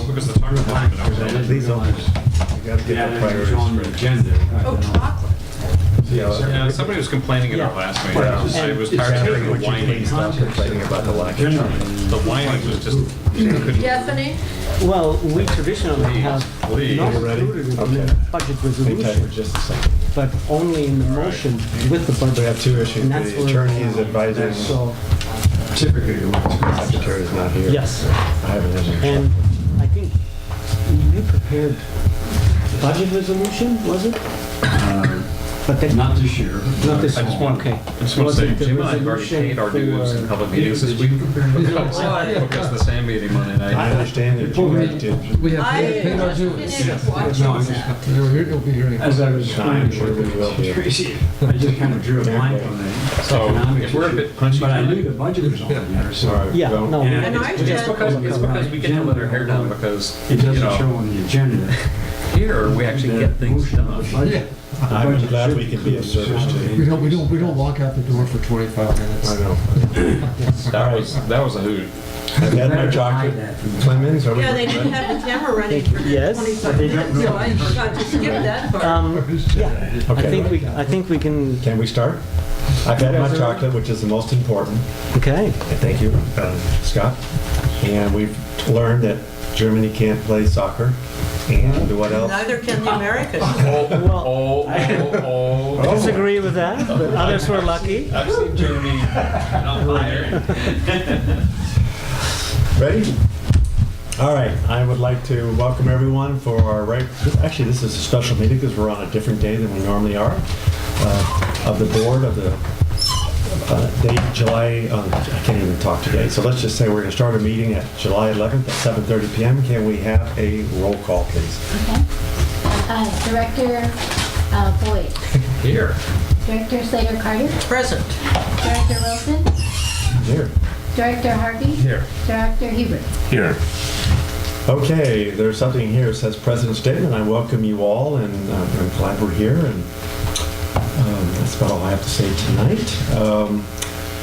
because the timer hasn't been These are, you gotta get the priorities on the straight. agenda. Oh, chocolate. Yeah, somebody was complaining at our last meeting. I was tired of hearing the Would you whining. please stop complaining about the lack of time? The whining was just, couldn't. Bethany? Well, we traditionally have Please. not You ready? included it in the Okay. budget Hang tight for resolution, just a second. but only in the motion with the budget. We have two issues. And that's The where- attorney is advising, So, Typically, the secretary is not here. yes, I haven't had any and I think you prepared budget resolution, was it? But then, not this year. not this I just one, want, okay. I just want Was to say, it the Jim and I have already resolution paid our dues in for- public meetings this week. Because of the same meeting Monday I night. understand that you guys did. We have I paid our just dues. finished watching No, I'm that. You'll be hearing. As I was I'm sure we will be. Tracy, I just kind of drew a line from the So economic if we're a issue, bit punchy but I tonight- knew the budget was on there, so All right, Yeah, well, no, And And I It's had- because we get to let our hair down because, it you doesn't show know, on the agenda. here we actually get things done. Yeah. I'm glad we can be of service to you. We don't walk out the door for 25 minutes. I know. That was a hoot. I've had my chocolate. Clemens, are we? Yeah, they didn't have the camera running for Yes. 25 minutes, so I forgot to skip that part. yeah, Okay. I think we can, Can we start? I've had my chocolate, which is the most important. okay. And thank you, Scott. And we've learned that Germany can't play soccer. And what else? Neither can the Americans. Well, I disagree with that, but others were lucky. I've seen Jeremy on fire. Ready? All right, I would like to welcome everyone for our actually this is a special meeting because we're on a different day than we normally are, of the board of the date July, I can't even talk today, so let's just say we're going to start a meeting at July 11th at 7:30 p.m. Can we have a roll call, please? Okay. Director Boyd. Here. Director Slater-Carter. Present. Director Wilson. Here. Director Harvey. Here. Director Hebert. Here. Okay, there's something here that says President's Statement. I welcome you all, and I'm glad we're here, and that's about all I have to say tonight.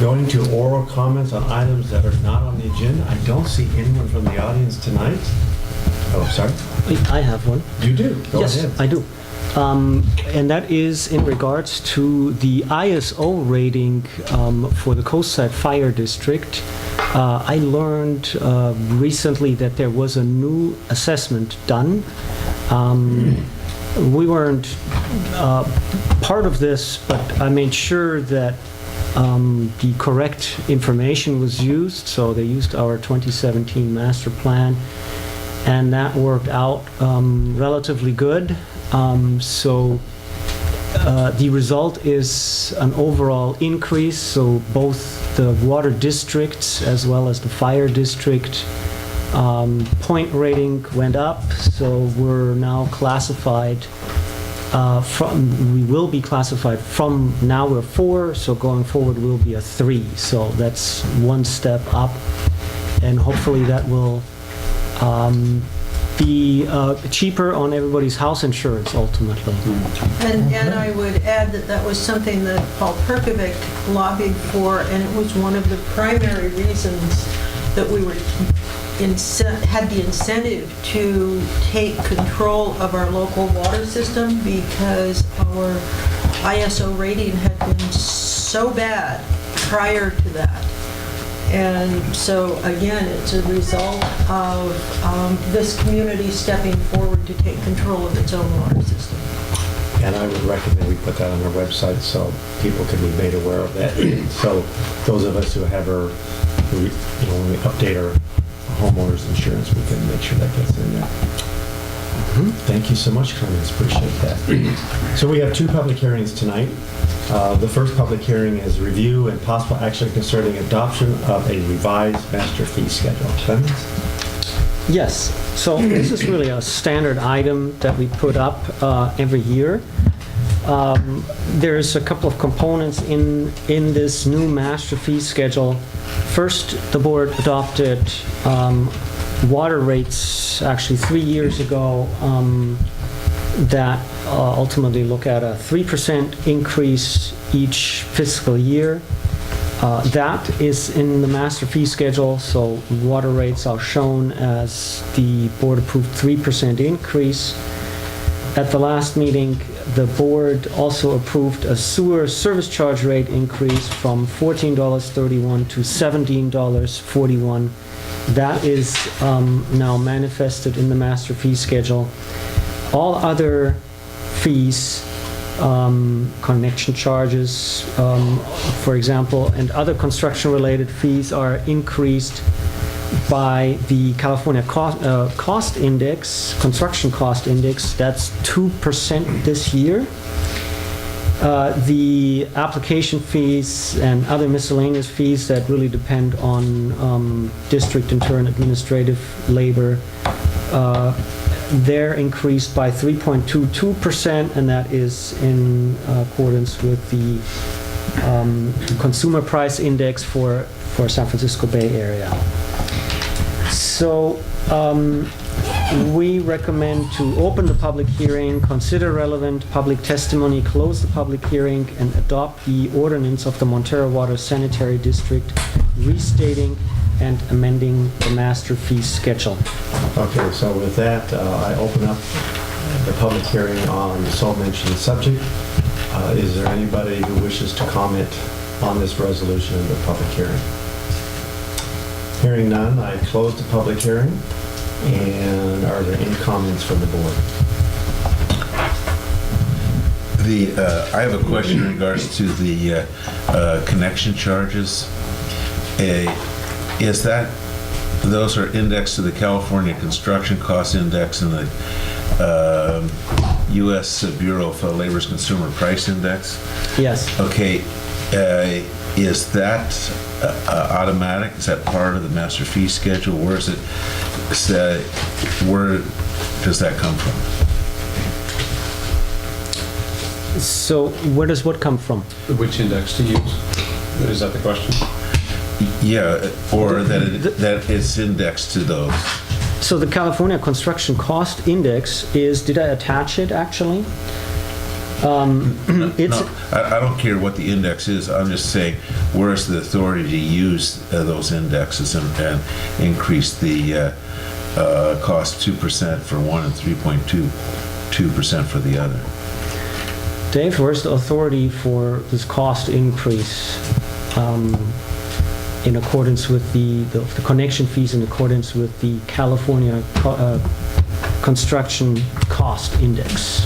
Going to oral comments on items that are not on the agenda. I don't see anyone from the audience tonight. Oh, sorry. I have one. You do? Go Yes, ahead. I do. And that is in regards to the ISO rating for the Coastside Fire District. I learned recently that there was a new assessment done. We weren't part of this, but I made sure that the correct information was used. So they used our 2017 master plan, and that worked out relatively good. So the result is an overall increase, so both the water districts as well as the fire district point rating went up, so we're now classified we will be classified from, now we're 4, so going forward we'll be a 3, so that's one step up, and hopefully that will be cheaper on everybody's house insurance ultimately. And I would add that that was something that Paul Perkovic lobbied for, and it was one of the primary reasons that we were had the incentive to take control of our local water system, because our ISO rating had been so bad prior to that. And so, again, it's a result of this community stepping forward to take control of its own water system. And I would recommend we put that on our website so people can be made aware of that. So those of us who have our, when we update our homeowners insurance, we can make sure that gets in there. Thank you so much, Clemens. Appreciate that. So we have 2 public hearings tonight. The first public hearing is review and possible action concerning adoption of a revised master fee schedule. Clemens? Yes, so this is really a standard item that we put up every year. There's a couple of components in this new master fee schedule. First, the board adopted water rates actually 3 years ago that ultimately look at a 3% increase each fiscal year. That is in the master fee schedule, so water rates are shown as the board-approved 3% increase. At the last meeting, the board also approved a sewer service charge rate increase from $14.31 to $17.41. That is now manifested in the master fee schedule. All other fees, connection charges, for example, and other construction-related fees are increased by the California cost index, construction cost index. That's 2% this year. The application fees and other miscellaneous fees that really depend on district intern administrative labor, they're increased by 3.22%, and that is in accordance with the consumer price index for San Francisco Bay Area. So we recommend to open the public hearing, consider relevant public testimony, close the public hearing, and adopt the ordinance of the Montara Water Sanitary District, restating and amending the master fee schedule. Okay, so with that, I open up the public hearing on the so-mentioned subject. Is there anybody who wishes to comment on this resolution in the public hearing? Hearing none, I close the public hearing. And are there any comments from the board? I have a question in regards to the connection charges. Is that, those are indexed to the California Construction Cost Index and the U.S. Bureau of Labor's Consumer Price Index? Yes. Okay, is that automatic? Is that part of the master fee schedule? Where is it? Where does that come from? So where does what come from? Which index to use? Is that the question? Yeah, or that it's indexed to those. So the California Construction Cost Index is, did I attach it actually? It's, No, I don't care what the index is. I'm just saying, where is the authority to use those indexes and increase the cost 2% for one and 3.22% for the other? Dave, where's the authority for this cost increase in accordance with the connection fees in accordance with the California Construction Cost Index?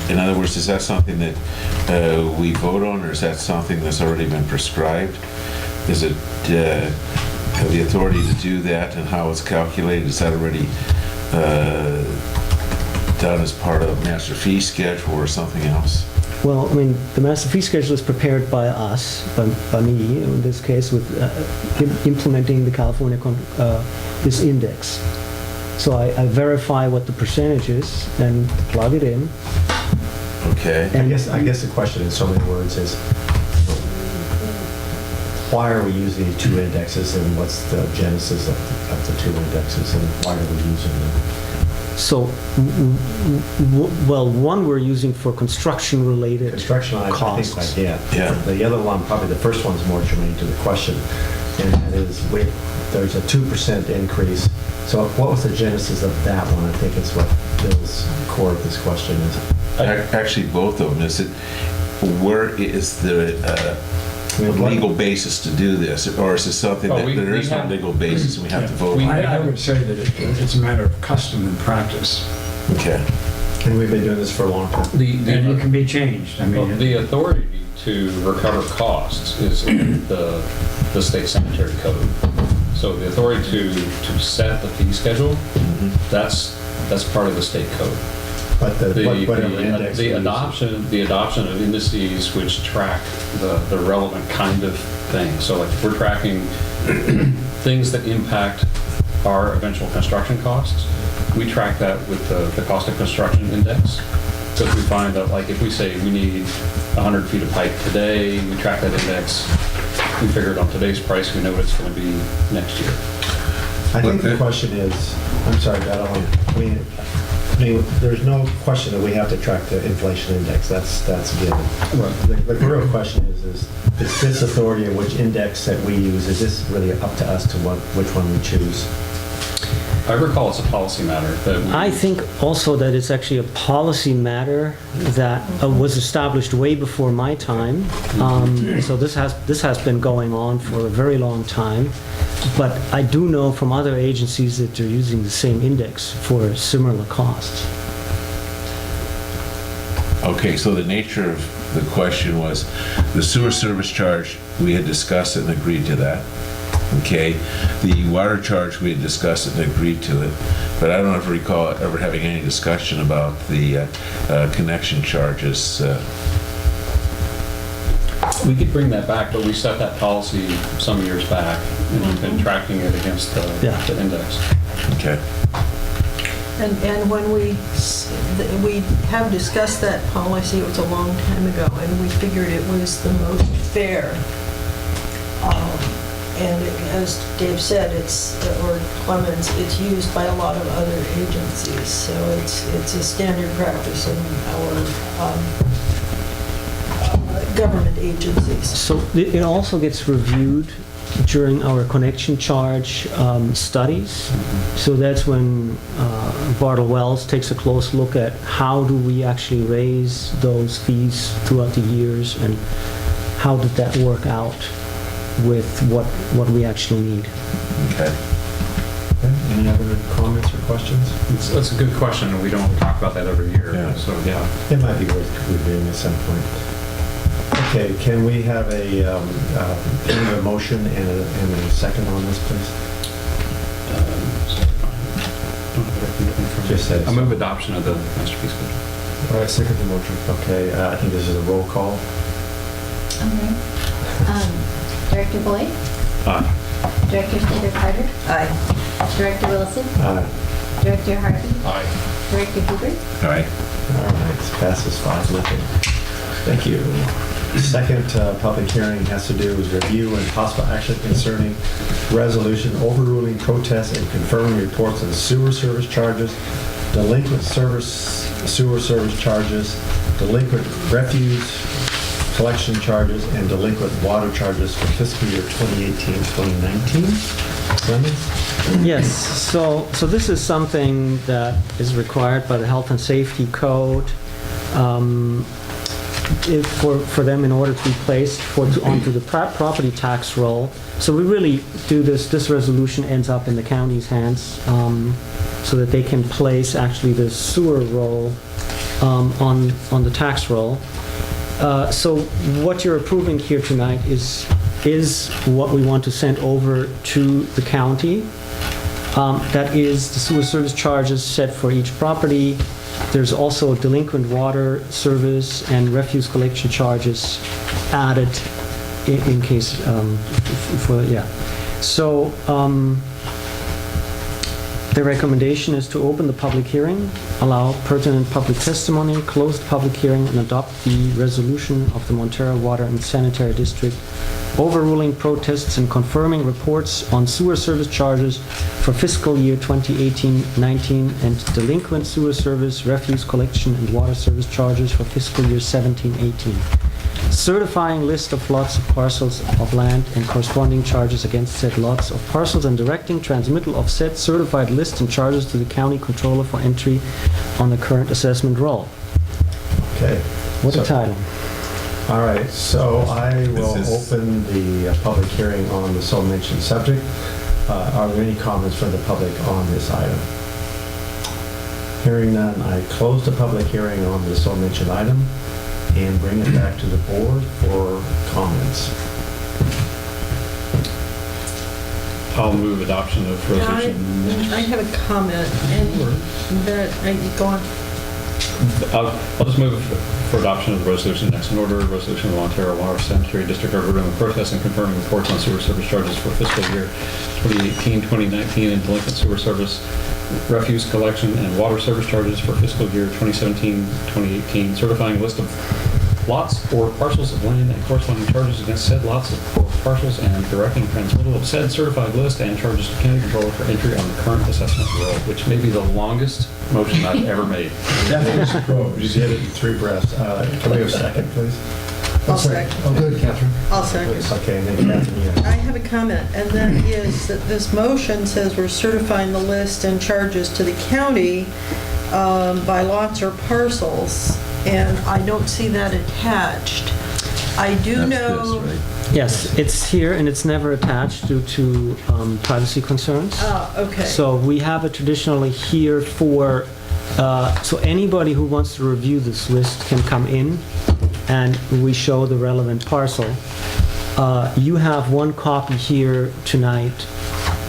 In other words, is that something that we vote on, or is that something that's already been prescribed? Is it have the authority to do that, and how it's calculated? Is that already done as part of master fee schedule or something else? Well, I mean, the master fee schedule is prepared by us, by me in this case, with implementing the California this index. So I verify what the percentage is and plug it in. Okay. I guess the question in so many words is, why are we using these two indexes, and what's the genesis of the two indexes, and why are we using them? So, well, one we're using for construction-related Construction, I costs. think I get. Yeah. The other one, probably the first one's more germane to the question, and that is, there's a 2% increase. So what was the genesis of that one? I think it's what Bill's core of this question is. Actually, both of them. Is it, where is the legal basis to do this, or is it something that there is no legal basis and we have to vote on? I would say that it's a matter of custom and practice. Okay. And we've been doing this for a long time. And it can be changed. I Well, mean, the authority to recover costs is in the state sanitary code. So the authority to set the fee schedule, that's part of the state code. But whatever index we The use. adoption of indices which track the relevant kind of thing. So like if we're tracking things that impact our eventual construction costs, we track that with the cost of construction index. Because we find that like if we say we need 100 feet of pipe today, we track that index, we figure it on today's price, we know what it's going to be next year. I think the question is, I'm sorry, I mean, I mean, there's no question that we have to track the inflation index, that's given. The real question is this authority and which index that we use, is this really up to us to which one we choose? I recall it's a policy matter that we... I think also that it's actually a policy matter that was established way before my time. So this has been going on for a very long time. But I do know from other agencies that they're using the same index for similar costs. Okay, so the nature of the question was, the sewer service charge, we had discussed it and agreed to that. Okay, the water charge, we had discussed it and agreed to it, but I don't ever recall ever having any discussion about the connection charges. We could bring that back, but we set that policy some years back, and we've been tracking it against the index. Okay. And when we have discussed that policy, it was a long time ago, and we figured it was the most fair. And as Dave said, or Clemens, it's used by a lot of other agencies, so it's a standard practice in our government agencies. So it also gets reviewed during our connection charge studies. So that's when Bartle Wells takes a close look at how do we actually raise those fees throughout the years and how did that work out with what we actually need. Okay. Any other comments or questions? That's a good question, and we don't talk about that every year. Yeah. So, yeah. It might be worth reviewing at some point. Okay, can we have a motion and a second on this, please? Just say. I move adoption of the masterpiece schedule. All right, second the motion. Okay, I think this is a roll call. Okay. Director Boyd? Aye. Director Slater Carter? Aye. Director Wilson? Aye. Director Harvey? Aye. Director Hubert? All right. All right, it passes 5-0. Thank you. Second public hearing has to do with review and possible action concerning resolution overruling protests and confirming reports of sewer service charges, delinquent sewer service charges, delinquent refuse collection charges, and delinquent water charges for fiscal year 2018-2019. Clemens? Yes, so this is something that is required by the Health and Safety Code for them in order to be placed onto the property tax roll. So we really do this resolution ends up in the county's hands so that they can place actually the sewer roll on the tax roll. So what you're approving here tonight is what we want to send over to the county. That is the sewer service charges set for each property. There's also delinquent water service and refuse collection charges added in case So the recommendation is to open the public hearing, allow pertinent public testimony, close the public hearing, and adopt the resolution of the Montara Water and Sanitary District overruling protests and confirming reports on sewer service charges for fiscal year 2018-19 and delinquent sewer service, refuse collection, and water service charges for fiscal year 17-18. Certifying list of lots of parcels of land and corresponding charges against said lots of parcels and directing transmittal of said certified list and charges to the county controller for entry on the current assessment roll. Okay. What a title. All right, so I will open the public hearing on the so-mentioned subject. Are there any comments from the public on this item? Hearing none, I close the public hearing on the so-mentioned item and bring it back to the board for comments. I'll move adoption of resolution. I have a comment, and that, go on. I'll just move for adoption of the resolution next in order. Resolution of the Montara Water Sanitary District overruling the protest and confirming reports on sewer service charges for fiscal year 2018-2019 and delinquent sewer service, refuse collection, and water service charges for fiscal year 2017-2018. Certifying list of lots or parcels of land and corresponding charges against said lots or parcels and directing transmittal of said certified list and charges to county controller for entry on the current assessment roll, which may be the longest motion I've ever made. You did it in 3 breaths. Can we have a second, please? I'll second. Oh, good, Catherine. I'll second. Okay, and then Catherine, you. I have a comment, and that is that this motion says we're certifying the list and charges to the county by lots or parcels, and I don't see that attached. I do know... That's this, right? Yes, it's here and it's never attached due to privacy concerns. Okay. So we have it traditionally here for, so anybody who wants to review this list can come in and we show the relevant parcel. You have one copy here tonight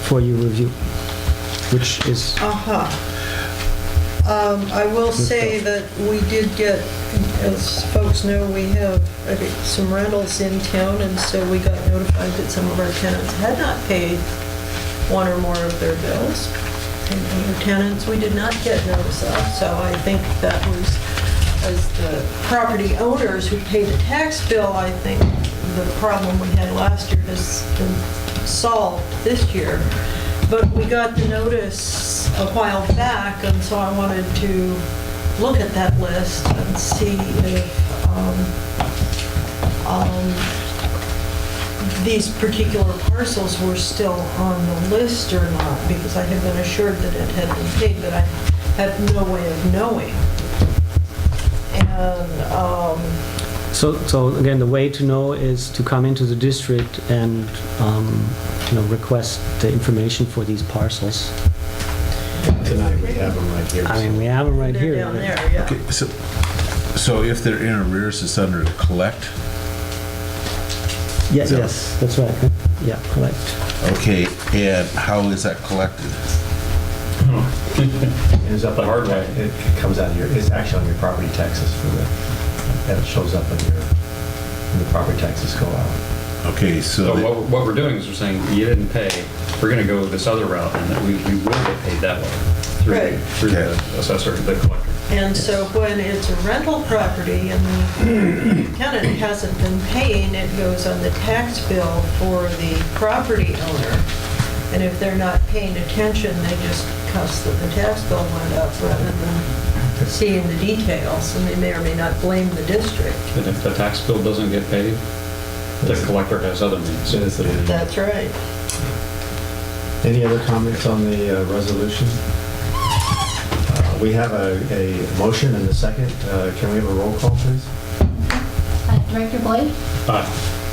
for your review, which is... I will say that we did get, as folks know, we have some rentals in town, and so we got notified that some of our tenants had not paid one or more of their bills. And other tenants we did not get notice of, so I think that was, as the property owners who paid the tax bill, I think the problem we had last year has been solved this year. But we got the notice a while back, and so I wanted to look at that list and see if these particular parcels were still on the list or not, because I had been assured that it had been paid, but I had no way of knowing. And So again, the way to know is to come into the district and request the information for these parcels. Tonight we have them right here. I mean, we have them right they're here. down there, yeah. Okay, so if they're in arrears, it's under collect? Yes, So- yes, that's right. Yeah, correct. Okay, and how is that collected? It's up The on hard your- way. It comes out of your, it's actually on your property taxes for the, and it shows up on your, when the property taxes go out. Okay, So so, what we're doing is we're saying, you didn't pay, we're gonna go this other route, and that we will get paid that way. Right. Through the assessor, the collector. And so when it's a rental property and the tenant hasn't been paying, it goes on the tax bill for the property owner. And if they're not paying attention, they just cuss that the tax bill went up rather than seeing the details, and they may or may not blame the district. And if the tax bill doesn't get paid, the collector has other means. That's right. Any other comments on the resolution? We have a motion and a second. Can we have a roll call, please? Director Boyd? Aye.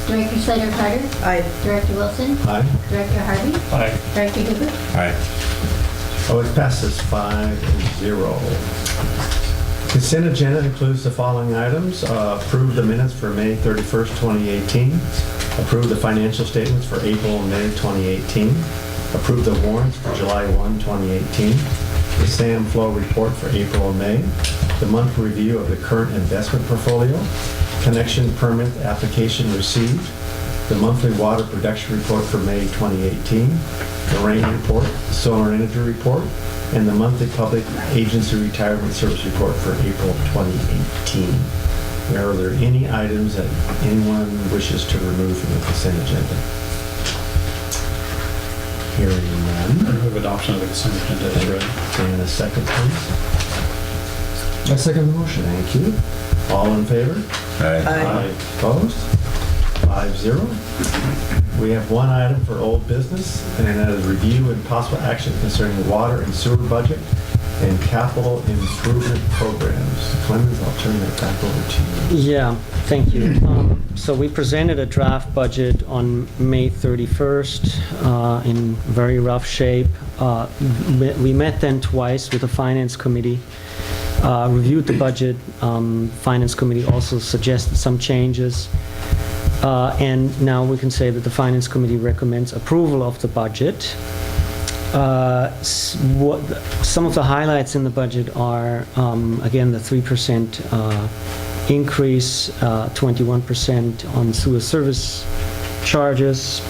Director Slater Carter? I Director Wilson? Aye. Director Harvey? Aye. Director Dupert? Aye. Oh, it passes 5-0. Consent agenda includes the following items. Approve the minutes for May 31st, 2018. Approve the financial statements for April and May 2018. Approve the warrants for July 1, 2018. The SAM flow report for April and May. The monthly review of the current investment portfolio. Connection permit application received. The monthly water production report for May 2018. The rain report, the solar energy report, and the monthly public agency retirement service report for April 2018. Are there any items that anyone wishes to remove from the consent agenda? Hearing none. Move adoption of the consent agenda is read. And a second, please. I second the motion. Thank you. All in favor? Aye. Opposed? 5-0. We have one item for old business, and that is review and possible action concerning the water and sewer budget and capital improvement programs. Clemens, I'll turn that back over to you. Yeah, thank you. So we presented a draft budget on May 31st in very rough shape. We met then twice with the Finance Committee, reviewed the budget. Finance Committee also suggested some changes. And now we can say that the Finance Committee recommends approval of the budget. Some of the highlights in the budget are, again, the 3% increase, 21% on sewer service charges.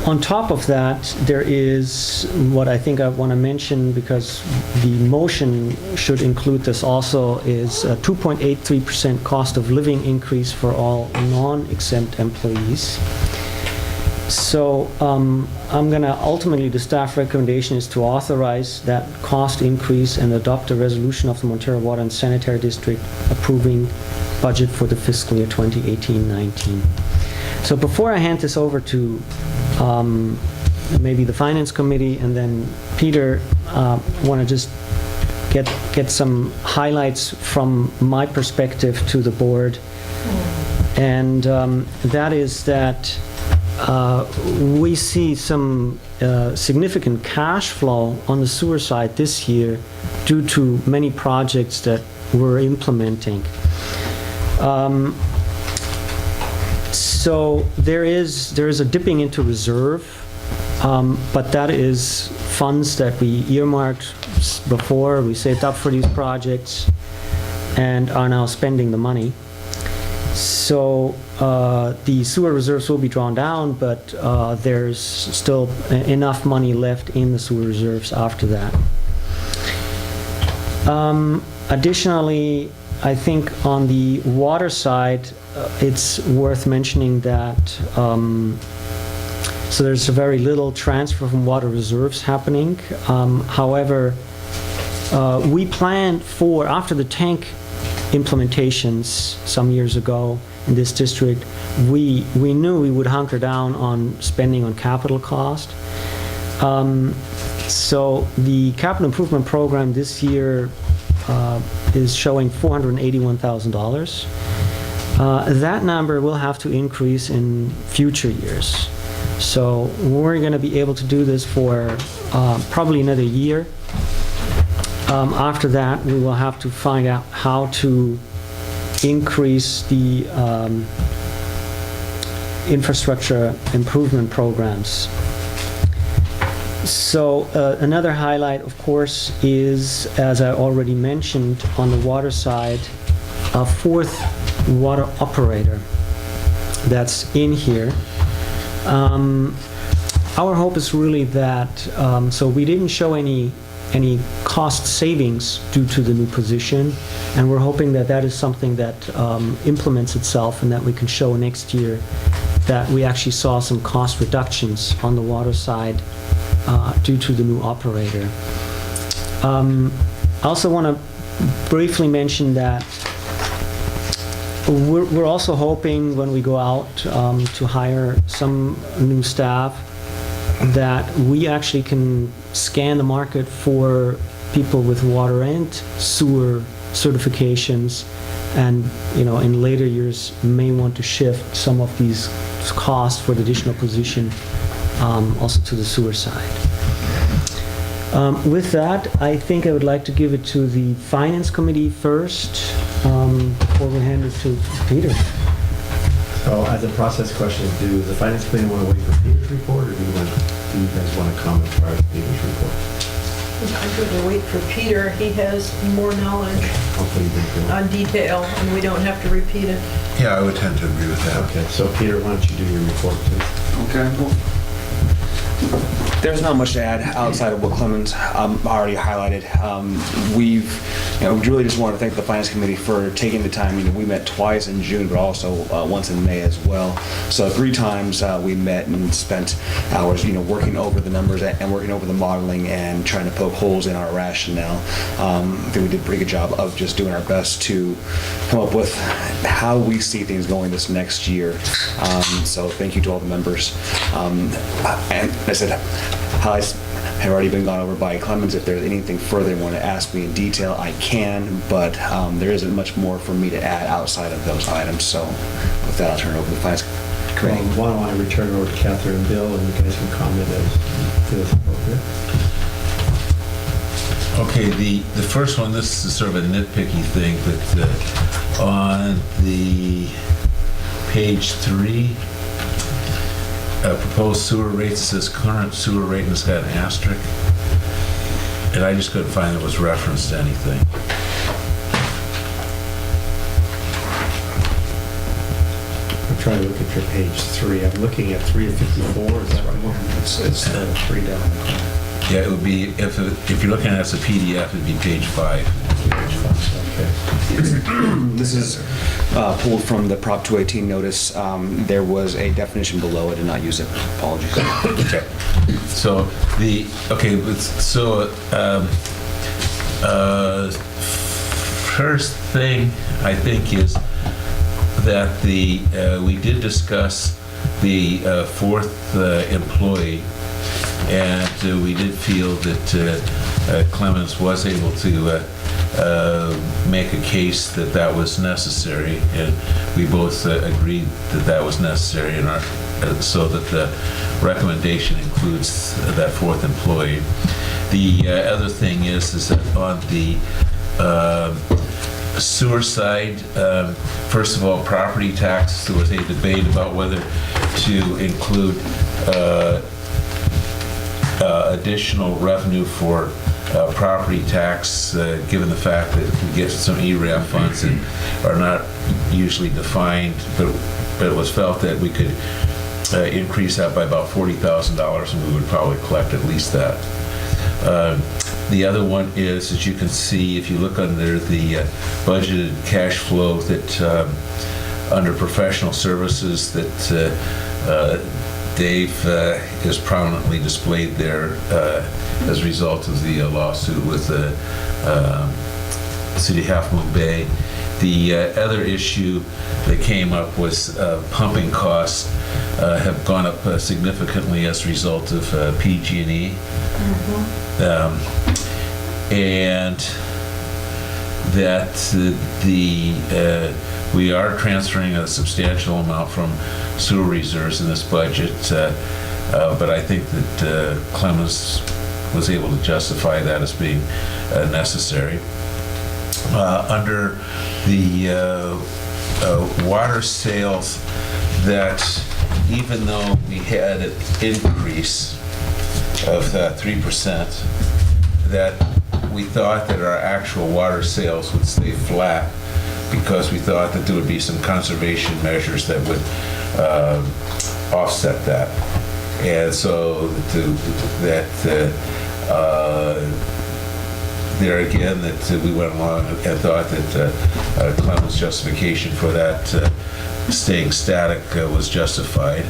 On top of that, there is what I think I want to mention, because the motion should include this also, is a 2.83% cost of living increase for all non-exempt employees. So I'm going to, ultimately, the staff recommendation is to authorize that cost increase and adopt a resolution of the Montara Water and Sanitary District approving budget for the fiscal year 2018-19. So before I hand this over to maybe the Finance Committee and then Peter, I want to just get some highlights from my perspective to the board. And that is that we see some significant cash flow on the sewer side this year due to many projects that we're implementing. So there is a dipping into reserve, but that is funds that we earmarked before. We saved up for these projects and are now spending the money. So the sewer reserves will be drawn down, but there's still enough money left in the sewer reserves after that. Additionally, I think on the water side, it's worth mentioning that so there's very little transfer from water reserves happening. However, we planned for, after the tank implementations some years ago in this district, we knew we would hunker down on spending on capital cost. So the capital improvement program this year is showing $481,000. That number will have to increase in future years. So we're going to be able to do this for probably another year. After that, we will have to find out how to increase the infrastructure improvement programs. So another highlight, of course, is, as I already mentioned, on the water side, a fourth water operator that's in here. Our hope is really that, so we didn't show any cost savings due to the new position, and we're hoping that that is something that implements itself and that we can show next year that we actually saw some cost reductions on the water side due to the new operator. I also want to briefly mention that we're also hoping, when we go out to hire some new staff, that we actually can scan the market for people with water and sewer certifications, and in later years may want to shift some of these costs for the additional position also to the sewer side. With that, I think I would like to give it to the Finance Committee first, before we hand it to Peter. So as a process question, do the Finance Committee want to wait for Peter's report, or do you guys want to comment prior to Peter's report? I'm going to wait for Peter. He has more knowledge Hopefully you can. on detail, and we don't have to repeat it. Yeah, I would tend to agree with that. Okay, so Peter, why don't you do your report, please? Okay. Well, there's not much to add outside of what Clemens already highlighted. We've, really just want to thank the Finance Committee for taking the time. We met twice in June, but also once in May as well. So 3 times we met and spent hours, working over the numbers and working over the modeling and trying to poke holes in our rationale. I think we did a pretty good job of just doing our best to come up with how we see things going this next year. So thank you to all the members. And I said, highlights have already been gone over by Clemens. If there's anything further you want to ask me in detail, I can, but there isn't much more for me to add outside of those items. So with that, I'll turn it over to the Finance Committee. Why don't I return it over to Catherine and Bill, and you guys can comment as feels appropriate. Okay, the first one, this is sort of a nitpicky thing, but on the page 3, proposed sewer rates, it says current sewer rate, and it's got an asterisk, and I just couldn't find it was referenced to anything. I'm trying to look at your page 3. I'm looking at 3 of 54. Is that right? It's three down. Yeah, it would be, if you're looking at it as a PDF, it'd be page 5. Okay. This is pulled from the Prop 218 notice. There was a definition below. I did not use it. Apologies. Okay. So first thing I think is that we did discuss the fourth employee, and we did feel that Clemens was able to make a case that that was necessary, and we both agreed that that was necessary, so that the recommendation includes that fourth employee. The other thing is that on the sewer side, first of all, property tax, there was a debate about whether to include additional revenue for property tax, given the fact that we get some ERAF funds that are not usually defined, but it was felt that we could increase that by about $40,000, and we would probably collect at least that. The other one is, as you can see, if you look under the budgeted cash flow, that under professional services, that Dave is prominently displayed there as a result of the lawsuit with the City of Half Moon Bay. The other issue that came up was pumping costs have gone up significantly as a result of PG&E. And that we are transferring a substantial amount from sewer reserves in this budget, but I think that Clemens was able to justify that as being necessary. Under the water sales, that even though we had an increase of 3%, that we thought that our actual water sales would stay flat, because we thought that there would be some conservation measures that would offset that. And so there again, that we went along and thought that Clemens' justification for that staying static was justified.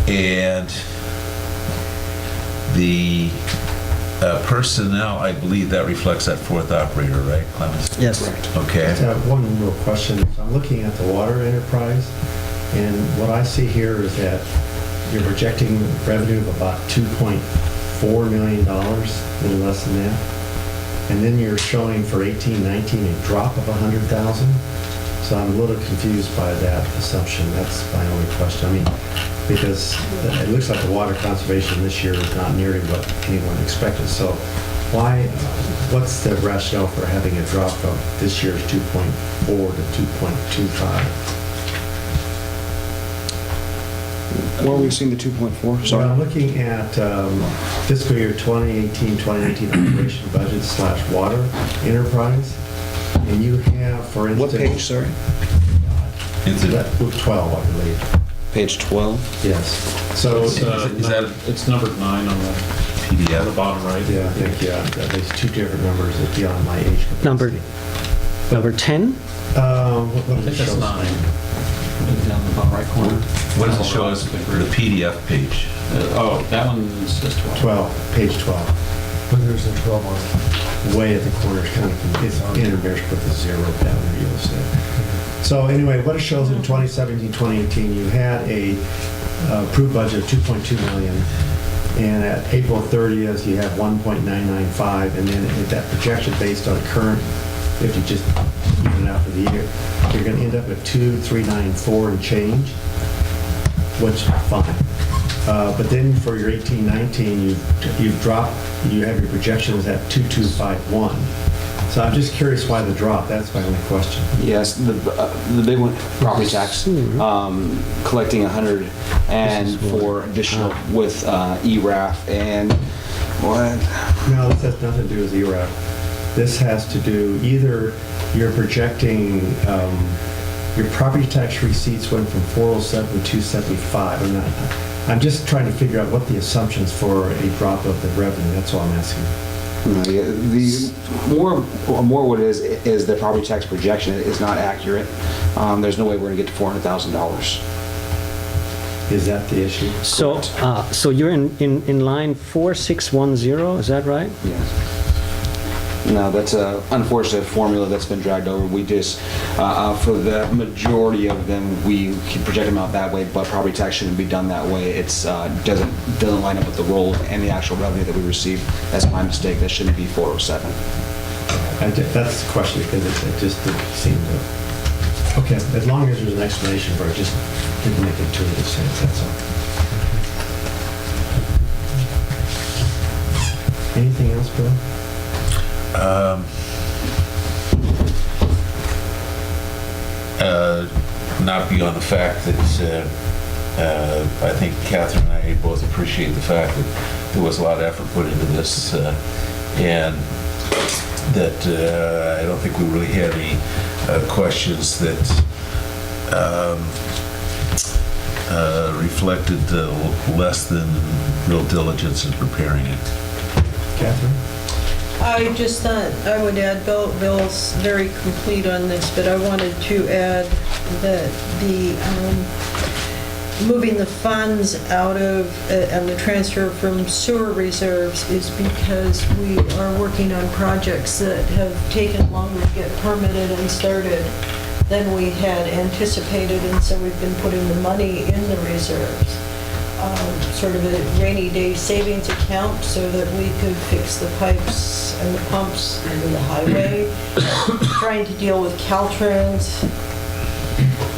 And the personnel, I believe that reflects that fourth operator, right, Clemens? Yes. Okay. I have one real question. So I'm looking at the water enterprise, and what I see here is that you're projecting revenue of about $2.4 million, a little less than that. And then you're showing for 18-19 a drop of 100,000. So I'm a little confused by that assumption. That's my only question. I mean, because it looks like the water conservation this year is not nearly what anyone expected. So what's the rationale for having a drop from this year's 2.4 to 2.25? Where are we seeing the 2.4? So Sorry. I'm looking at fiscal year 2018-2019 operation budget / water enterprise. And you have, for instance... What page, sorry? It's 12, I believe. Page 12? Yes. So, It's number 9 on the PDF. on the bottom right. yeah, I think, there's two different numbers that beyond my age capacity. Number 10? What I does think it that's show? 9. Down in the bottom right corner. What does it show us, the PDF page? That one says 12. Page 12. But there's a 12 on it. Way at the corner, it's kind of, it's interspersed with the 0 down there, you'll see. So anyway, what it shows in 2017-2018, you had a approved budget of $2.2 million, and at April 30th, you have 1.995, and then at that projection based on current, if you just even it out for the year, you're going to end up at 2,394 and change, which fine. But then for your 18-19, you've dropped, you have your projections at 2,251. So I'm just curious why the drop. That's my only question. Yes, the big one, property tax, collecting 100, and for additional with ERAF and what? No, this has nothing to do with ERAF. This has to do, either you're projecting your property tax receipts went from 407 to 275. I'm just trying to figure out what the assumptions for a drop of the revenue, that's all I'm asking. Yeah, the more what it is the property tax projection is not accurate. There's no way we're gonna get to $400,000. Is that the issue? So, so you're in line 4610, is that right? Yes. No, that's a unfortunate formula that's been dragged over. We just, for the majority of them, we can project them out that way, but property tax shouldn't be done that way. It's doesn't line up with the roll and the actual revenue that we receive. That's my mistake. That shouldn't be 407. That's the question, because it just didn't seem to... Okay, as long as there's an explanation for it, just didn't make intuitive sense, that's all. Anything else, Bill? Not beyond the fact that I think Catherine and I both appreciate the fact that there was a lot of effort put into this, and that I don't think we really had any questions that reflected less than real diligence in preparing it. Catherine? I just thought I would add, Bill's very complete on this, but I wanted to add that the moving the funds out of, and the transfer from sewer reserves is because we are working on projects that have taken longer to get permitted and started than we had anticipated, and so we've been putting the money in the reserves. Sort of a rainy day savings account so that we could fix the pipes and the pumps under the highway. Trying to deal with Caltrans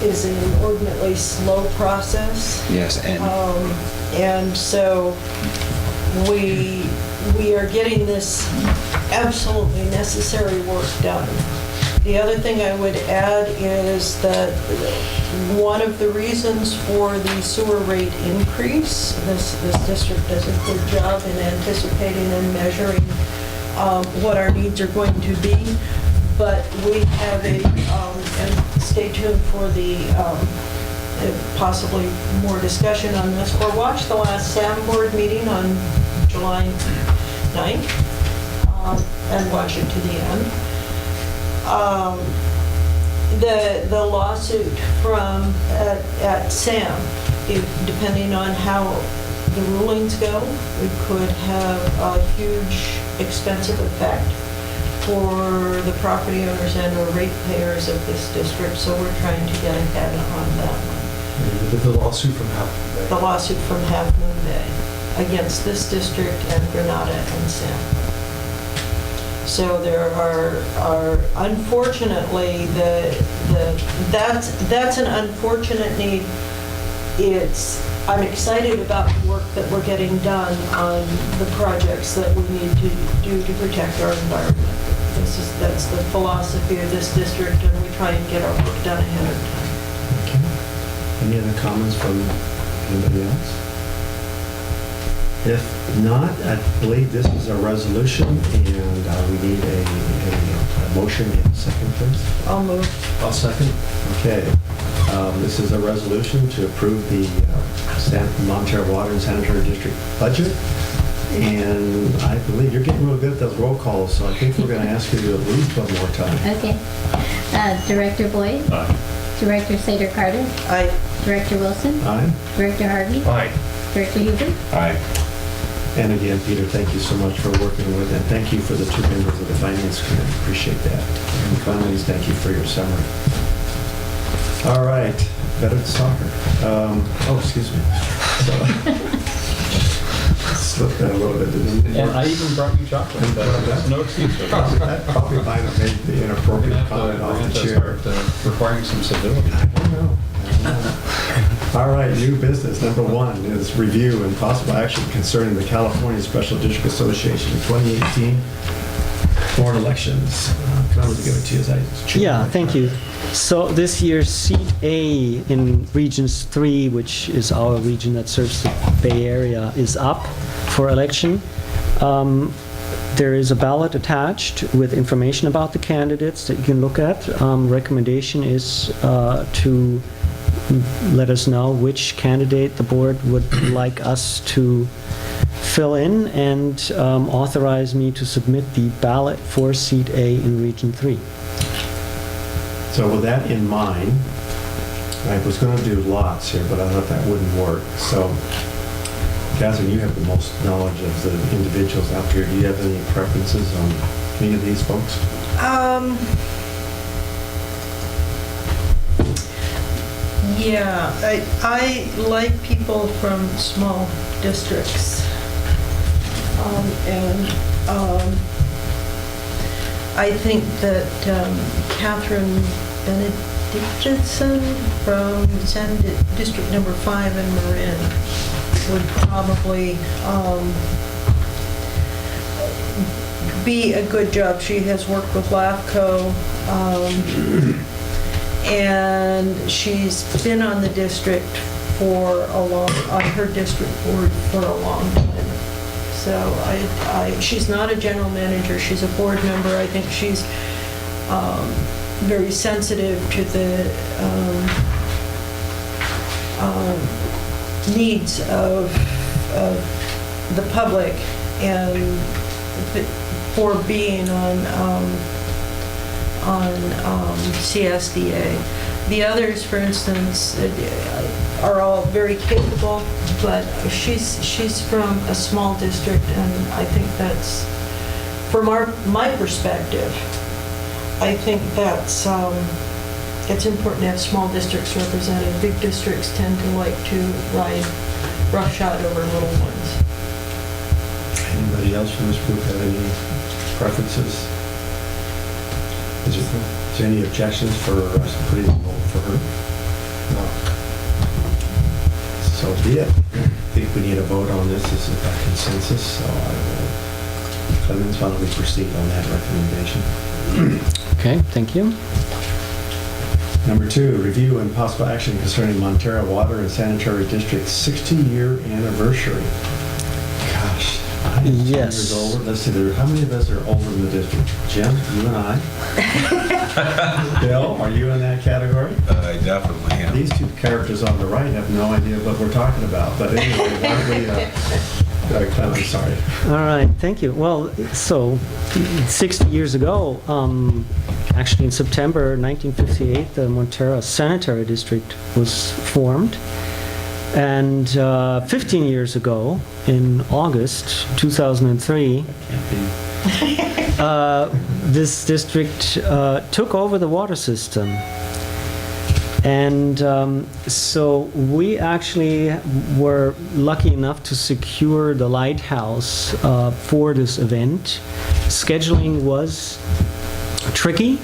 is an inordinately slow process. Yes, And so we are getting this absolutely necessary work done. The other thing I would add is that one of the reasons for the sewer rate increase, this district does a good job in anticipating and measuring what our needs are going to be, but we have and stay tuned for the possibly more discussion on this, or watch the last SAM board meeting on July 9th and watch it to the end. The lawsuit from at SAM, depending on how the rulings go, it could have a huge expensive effect for the property owners and or ratepayers of this district, so we're trying to get ahead on that one. The lawsuit from Half Moon Bay. The lawsuit from Half Moon Bay against this district and Granada and SAM. So there are unfortunately, that's an unfortunate need. I'm excited about the work that we're getting done on the projects that we need to do to protect our environment. That's the philosophy of this district, and we try and get our work done ahead of time. Okay. Any other comments from anybody else? If not, I believe this is a resolution, and we need a motion and a second, please. I'll move. I'll second. Okay. This is a resolution to approve the Montara Water and Sanitary District budget. And I believe you're getting real good at those roll calls, so I think we're going to ask you to at least one more time. Okay. Director Boyd? Aye. Director Sater-Carter? Aye. Director Wilson? Aye. Director Harvey? Aye. Director Huber? Aye. And again, Peter, thank you so much for working with, and thank you for the two members of the Finance Committee. Appreciate that. And Conley's, thank you for your summary. All right, better than soccer. Excuse me. Slipped that a little bit, didn't it? And I even brought you chocolate. That's no excuse for that. That probably might have made the We're inappropriate gonna comment off the have to chair. start requiring some civility. I don't know. All right, new business. Number one is review and possible action concerning the California Special District Association 2018 board elections. Can I give it to you as I chew Yeah, my thank tongue? you. So this year's seat A in Regions 3, which is our region that serves the Bay Area, is up for election. There is a ballot attached with information about the candidates that you can look at. Recommendation is to let us know which candidate the board would like us to fill in, and authorize me to submit the ballot for seat A in Region 3. So with that in mind, I was going to do lots here, but I thought that wouldn't work. So Catherine, you have the most knowledge of the individuals out here. Do you have any preferences on any of these folks? Yeah, I like people from small districts. I think that Catherine Benedictson from District Number 5 in Marin would probably be a good job. She has worked with LAFCO, and she's been on the district on her district board for a long time. So she's not a general manager, she's a board member. I think she's very sensitive to the needs of the public and for being on CSDA. The others, for instance, are all very capable, but she's from a small district, and I think that's, from my perspective, I think that's it's important to have small districts represented. Big districts tend to like to ride roughshod over little ones. Anybody else from this group have any preferences? Is there any objections for us putting a vote for her? No. So be it. I think we need a vote on this. This is by consensus, so I will, Clemens, why don't we proceed on that recommendation? Okay, thank you. Number 2, review and possible action concerning Montara Water and Sanitary District's 60-year anniversary. Gosh, I am 10 Yes. years older. Let's see, how many of us are older in the district? Jim, you and I. Bill, are you in that category? I definitely am. These two characters on the right have no idea what we're talking about. But anyway, why don't we, I'm sorry. All right, thank you. Well, so 60 years ago, actually in September 1958, the Montara Sanitary District was formed. And 15 years ago, in August 2003, this district took over the water system. And so we actually were lucky enough to secure the lighthouse for this event. Scheduling was tricky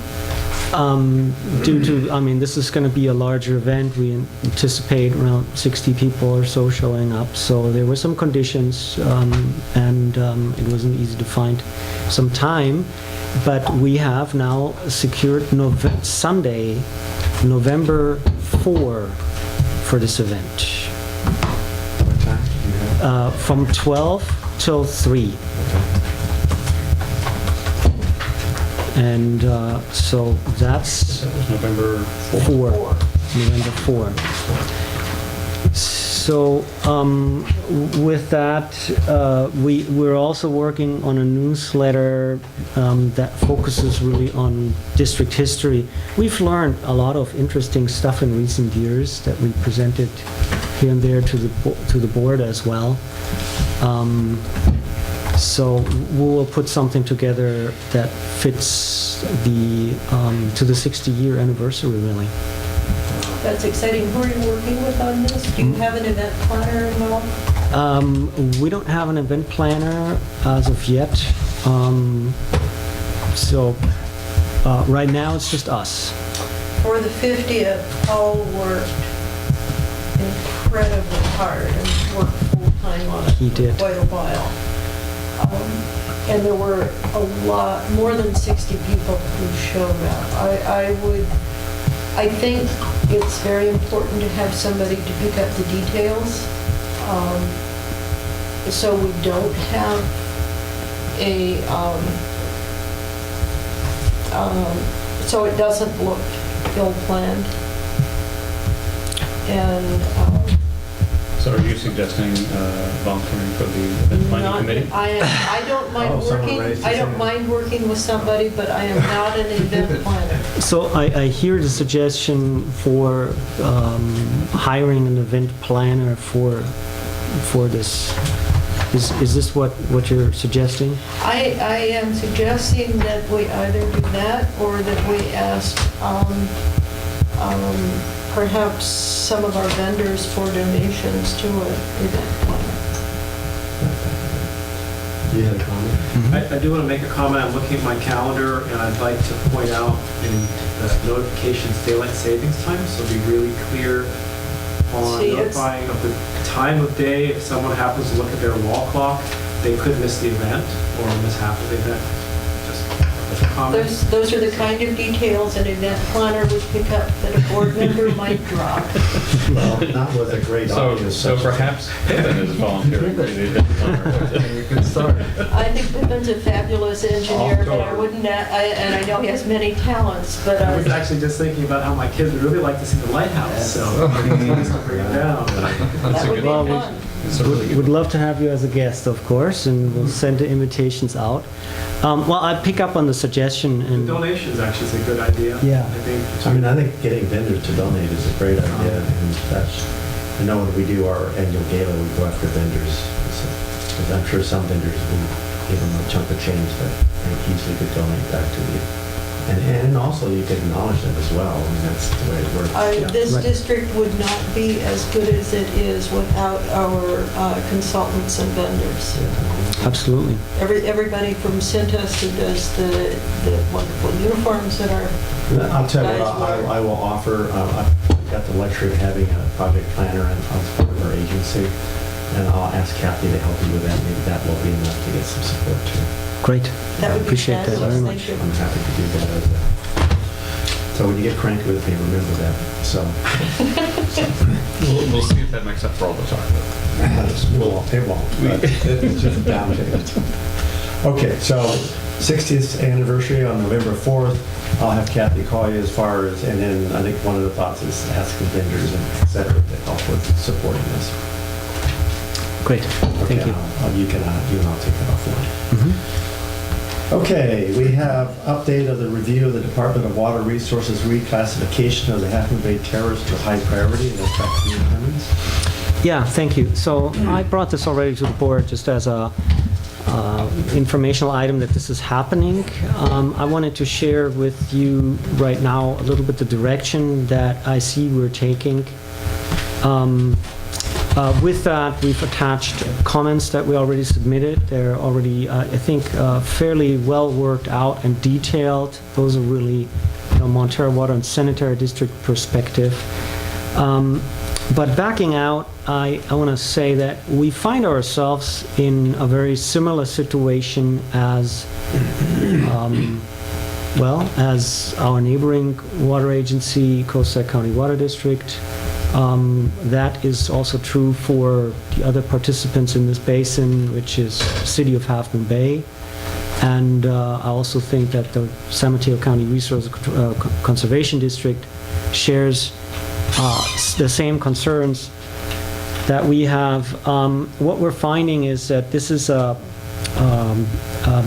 due to, this is going to be a larger event. We anticipate around 60 people or so showing up. So there were some conditions, and it wasn't easy to find some time. But we have now secured Sunday, November 4 for this event. What time do you have? From 12 till 3. And so that's That was November 4. November 4. So with that, we're also working on a newsletter that focuses really on district history. We've learned a lot of interesting stuff in recent years that we presented here and there to the board as well. So we'll put something together that fits to the 60-year anniversary, really. That's exciting. Who are you working with on this? Do you have an event planner involved? We don't have an event planner as of yet. So right now it's just us. For the 50th, Paul worked incredibly hard and worked full-time on it He did. for quite a while. And there were more than 60 people who showed up. I think it's very important to have somebody to pick up the details, so we don't have so it doesn't look ill-planned. And So are you suggesting volunteering for the event planning committee? I don't mind Oh, someone working, raised I his don't hand. mind working with somebody, but I am not an event planner. So I hear the suggestion for hiring an event planner for this. Is this what you're suggesting? I am suggesting that we either do that or that we ask perhaps some of our vendors for donations to an event planner. You had a comment? I do want to make a comment. I'm looking at my calendar, and I'd like to point out in the notifications daylight savings time, so be really clear on See, it's- notifying of the time of day. If someone happens to look at their wall clock, they could miss the event or miss half of the event. Just as a comment. Those are the kind of details an event planner would pick up that a board member might drop. Well, that was a great audience. So perhaps Pippin is volunteering for the event planner. You can start. I think Pippin's a fabulous engineer, but I wouldn't, and I know he has many talents, but I was actually just thinking about how my kids would really like to see the lighthouse, so please don't bring it down. that would be Well, fun. It's a really good Would love to have you as a guest, of course, and we'll send the invitations out. Well, I pick up on the suggestion The and donations actually is a good idea. Yeah. I think. I think getting vendors to donate is a great idea, and that's, I know when we do our annual gala, we go after vendors. Because I'm sure some vendors will give them a chunk of change that they easily could donate back to you. And also you could acknowledge them as well, I mean, that's the way it works. This Right. district would not be as good as it is without our consultants and vendors. absolutely. Everybody from Cintas who does the wonderful uniforms that are, I'll tell you, Guys, what- I will offer, I've got the luxury of having a project planner and as part of our agency, and I'll ask Kathy to help you with that, maybe that will be enough to get some support too. Great. that would be Appreciate that fabulous. very Thank much. you. I'm happy to do that as a, so when you get cranky with me, remember that, so. We'll see if that makes up for all the talk. It won't, but it's just down to it. Okay, so 60th anniversary on November 4th, I'll have Kathy call you as far as, and then I think one of the thoughts is asking vendors and et cetera to help with supporting this. Great. Thank Okay, you. You and I'll take that offline. Mhm. Okay, we have update of the review of the Department of Water Resources reclassification of the Half Moon Bay Terrace to high priority, and that's back to you, Clemens. Yeah, thank you. So I brought this already to the board just as a informational item that this is happening. I wanted to share with you right now a little bit the direction that I see we're taking. With that, we've attached comments that we already submitted. They're already, I think, fairly well worked out and detailed. Those are really, Montara Water and Sanitary District perspective. But backing out, I want to say that we find ourselves in a very similar situation as, as our neighboring water agency, Coastal County Water District. That is also true for the other participants in this basin, which is City of Half Moon Bay. And I also think that the San Mateo County Resource Conservation District shares the same concerns that we have. What we're finding is that this is a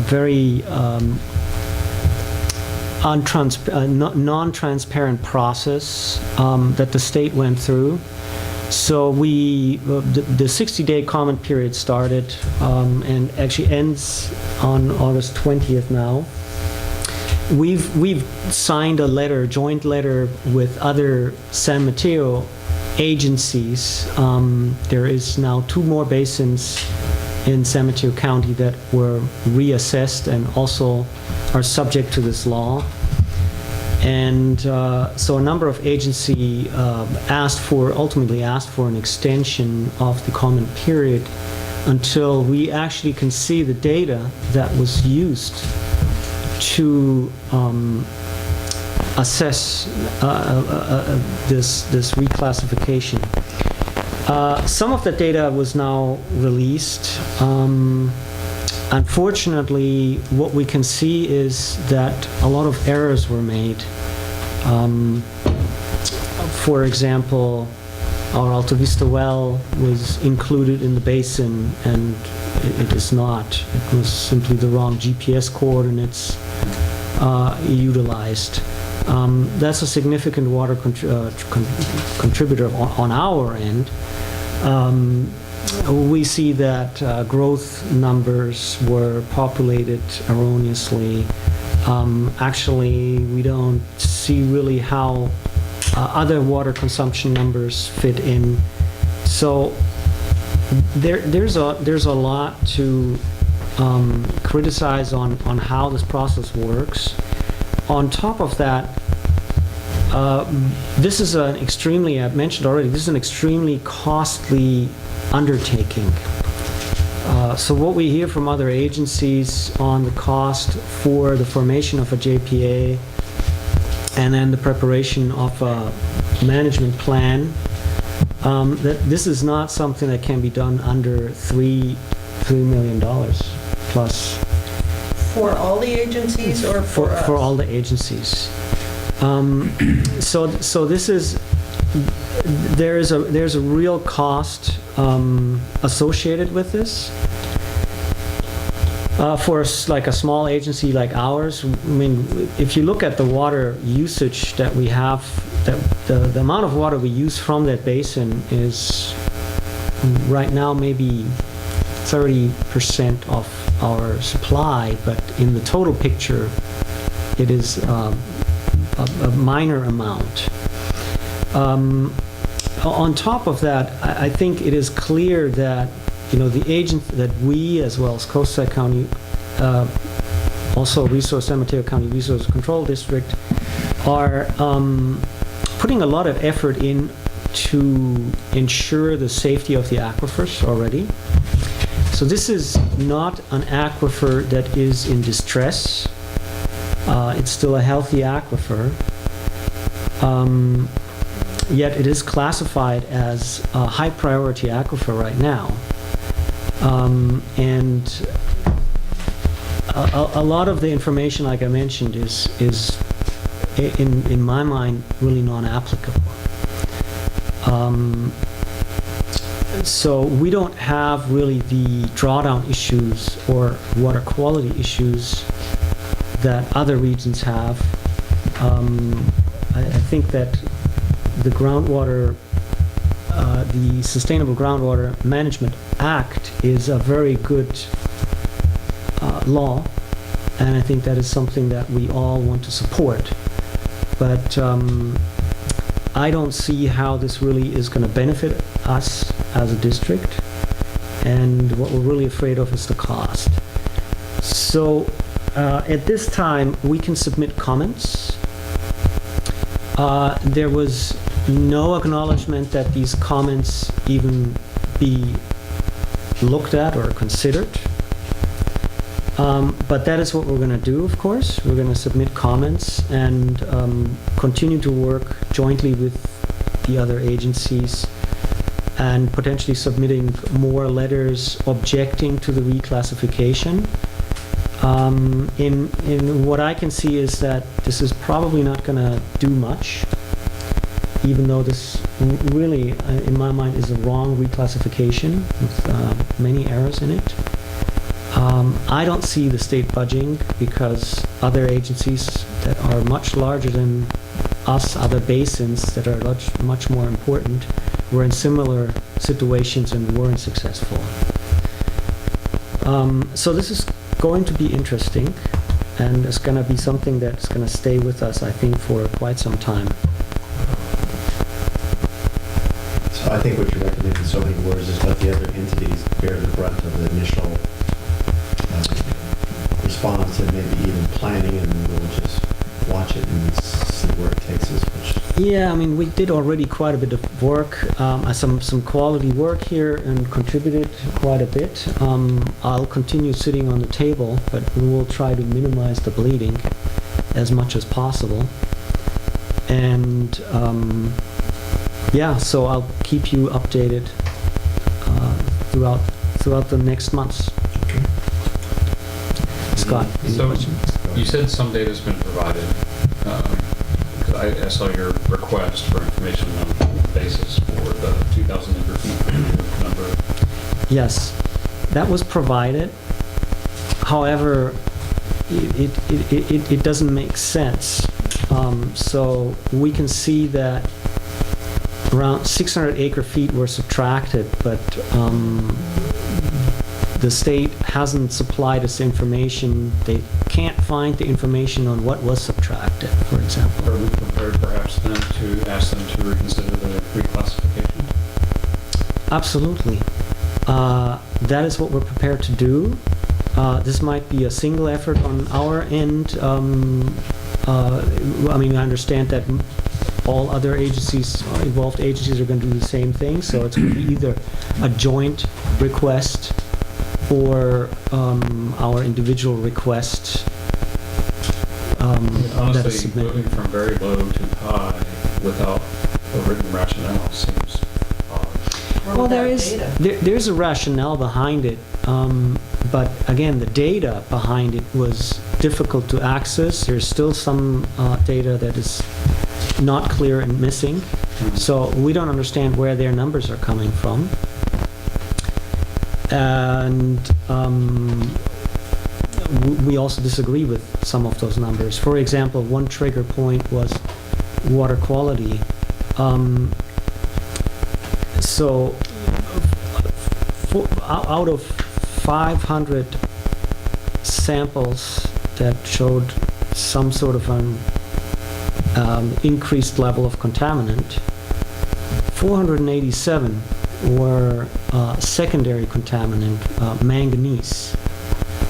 very non-transparent process that the state went through. So the 60-day comment period started and actually ends on August 20th now. We've signed a letter, joint letter with other San Mateo agencies. There is now 2 more basins in San Mateo County that were reassessed and also are subject to this law. And so a number of agencies ultimately asked for an extension of the comment period until we actually can see the data that was used to assess this reclassification. Some of the data was now released. Unfortunately, what we can see is that a lot of errors were made. For example, our Alta Vista well was included in the basin, and it is not. It was simply the wrong GPS coordinates utilized. That's a significant water contributor on our end. We see that growth numbers were populated erroneously. Actually, we don't see really how other water consumption numbers fit in. So there's a lot to criticize on how this process works. On top of that, this is an extremely, I've mentioned already, this is an extremely costly undertaking. So what we hear from other agencies on the cost for the formation of a JPA and then the preparation of a management plan, that this is not something that can be done under $3 million plus. For all the agencies or for us? For all the agencies. So this is, there's a real cost associated with this. For like a small agency like ours, I mean, if you look at the water usage that we have, that the amount of water we use from that basin is right now maybe 30% of our supply, but in the total picture, it is a minor amount. On top of that, I think it is clear that the agent that we, as well as Coastside County, also San Mateo County Resource Control District, are putting a lot of effort in to ensure the safety of the aquifers already. So this is not an aquifer that is in distress. It's still a healthy aquifer. Yet it is classified as a high priority aquifer right now. And a lot of the information, like I mentioned, is in my mind really non-applicable. So we don't have really the drawdown issues or water quality issues that other regions have. I think that the groundwater, the Sustainable Groundwater Management Act is a very good law, and I think that is something that we all want to support. But I don't see how this really is going to benefit us as a district, and what we're really afraid of is the cost. So at this time, we can submit comments. There was no acknowledgement that these comments even be looked at or considered. But that is what we're going to do, of course. We're going to submit comments and continue to work jointly with the other agencies and potentially submitting more letters objecting to the reclassification. In what I can see is that this is probably not going to do much, even though this really, in my mind, is a wrong reclassification with many errors in it. I don't see the state budging because other agencies that are much larger than us, other basins that are much more important, were in similar situations and weren't successful. So this is going to be interesting, and it's going to be something that's going to stay with us, I think, for quite some time. So I think what you recommend in so many words is let the other entities bear the brunt of the initial response and maybe even planning, and we'll just watch it and see where it takes us. Yeah, I mean, we did already quite a bit of work, some quality work here, and contributed quite a bit. I'll continue sitting on the table, but we will try to minimize the bleeding as much as possible. And yeah, so I'll keep you updated throughout the next months. Okay. Scott, any So questions? you said some data's been provided. I saw your request for information on a basis for the 2,000 acre feet per year number. Yes, that was provided. However, it doesn't make sense. So we can see that around 600 acre feet were subtracted, but the state hasn't supplied us information. They can't find the information on what was subtracted, for example. Are we prepared perhaps then to ask them to reconsider the reclassification? Absolutely. That is what we're prepared to do. This might be a single effort on our end. I mean, I understand that all other agencies, involved agencies, are going to do the same thing, so it's going to be either a joint request or our individual request that is Honestly, submitted. moving from very low to high without a written rationale seems odd. Well, there's a rationale behind it, but again, the data behind it was difficult to access. There's still some data that is not clear and missing, so we don't understand where their numbers are coming from. And we also disagree with some of those numbers. For example, one trigger point was water quality. So out of 500 samples that showed some sort of an increased level of contaminant, 487 were secondary contaminant, manganese,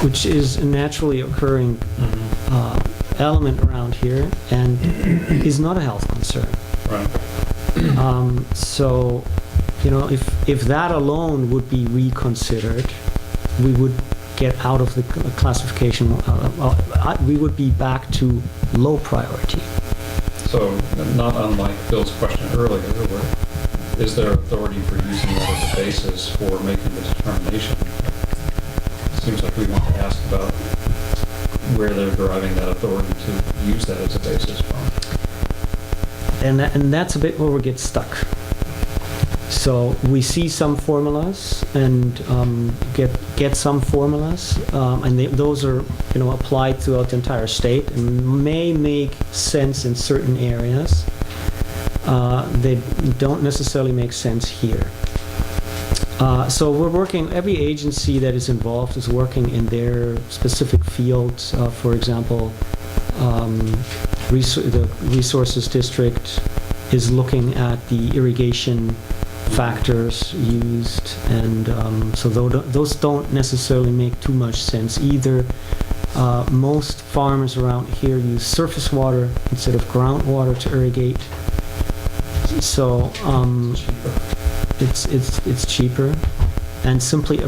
which is a naturally occurring element around here and is not a health concern. Right. So, you know, if that alone would be reconsidered, we would get out of the classification. We would be back to low priority. So, not unlike Bill's question earlier, is there authority for using that as a basis for making the determination? Seems like we want to ask about where they're deriving that authority to use that as a basis from. And that's a bit where we get stuck. So we see some formulas and get some formulas, and those are, you know, applied throughout the entire state and may make sense in certain areas. They don't necessarily make sense here. So we're working, every agency that is involved is working in their specific fields. For example, the Resources District is looking at the irrigation factors used, and so those don't necessarily make too much sense either. Most farmers around here use surface water instead of groundwater to irrigate. So it's cheaper, and simply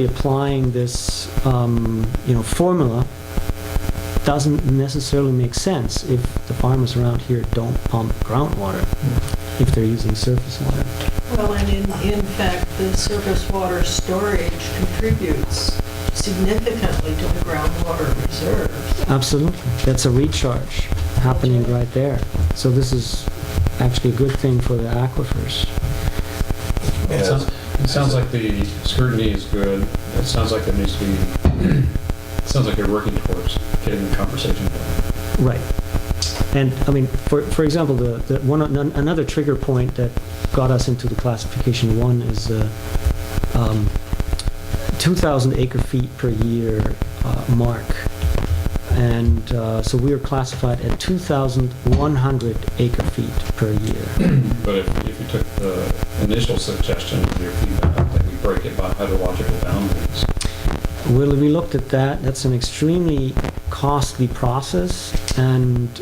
applying this formula doesn't necessarily make sense if the farmers around here don't pump groundwater, if they're using surface water. Well, and in fact, the surface water storage contributes significantly to the groundwater reserves. Absolutely, that's a recharge happening right there. So this is actually a good thing for the aquifers. It sounds like the scrutiny is good. It sounds like there needs to be, it sounds like you're working towards getting the conversation going. Right. And I mean, for example, another trigger point that got us into the classification 1 is 2,000 acre feet per year mark. And so we are classified at 2,100 acre feet per year. But if you took the initial suggestion of your feedback, that we break it by hydrological boundaries. Well, we looked at that. That's an extremely costly process and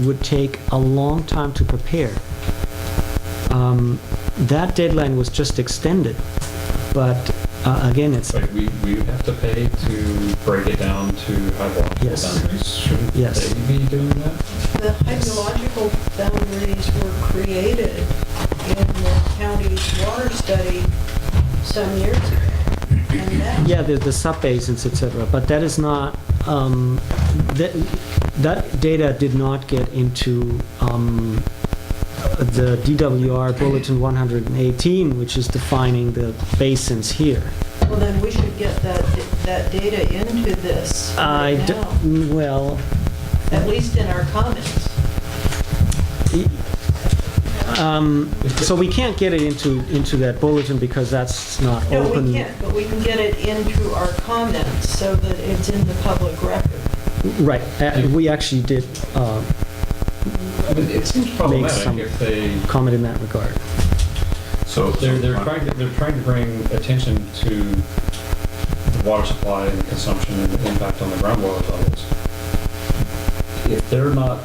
would take a long time to prepare. That deadline was just extended, but again, it's... Like we have to pay to break it down to hydrological Yes. boundaries. Shouldn't Yes. they be doing that? The hydrological boundaries were created in the county's water study some years ago. and that. Yeah, the sub-basins, et cetera, but that is not, that data did not get into the DWR Bulletin 118, which is defining the basins here. Well, then we should get that data into this right now, Well, at least in our comments. so we can't get it into that bulletin because that's not No, open. we can't, but we can get it into our comments so that it's in the public record. Right, we actually did I mean, it seems problematic some- if they, comment in that regard. So they're trying to bring attention to the water supply and the consumption and the impact on the groundwater levels. If they're not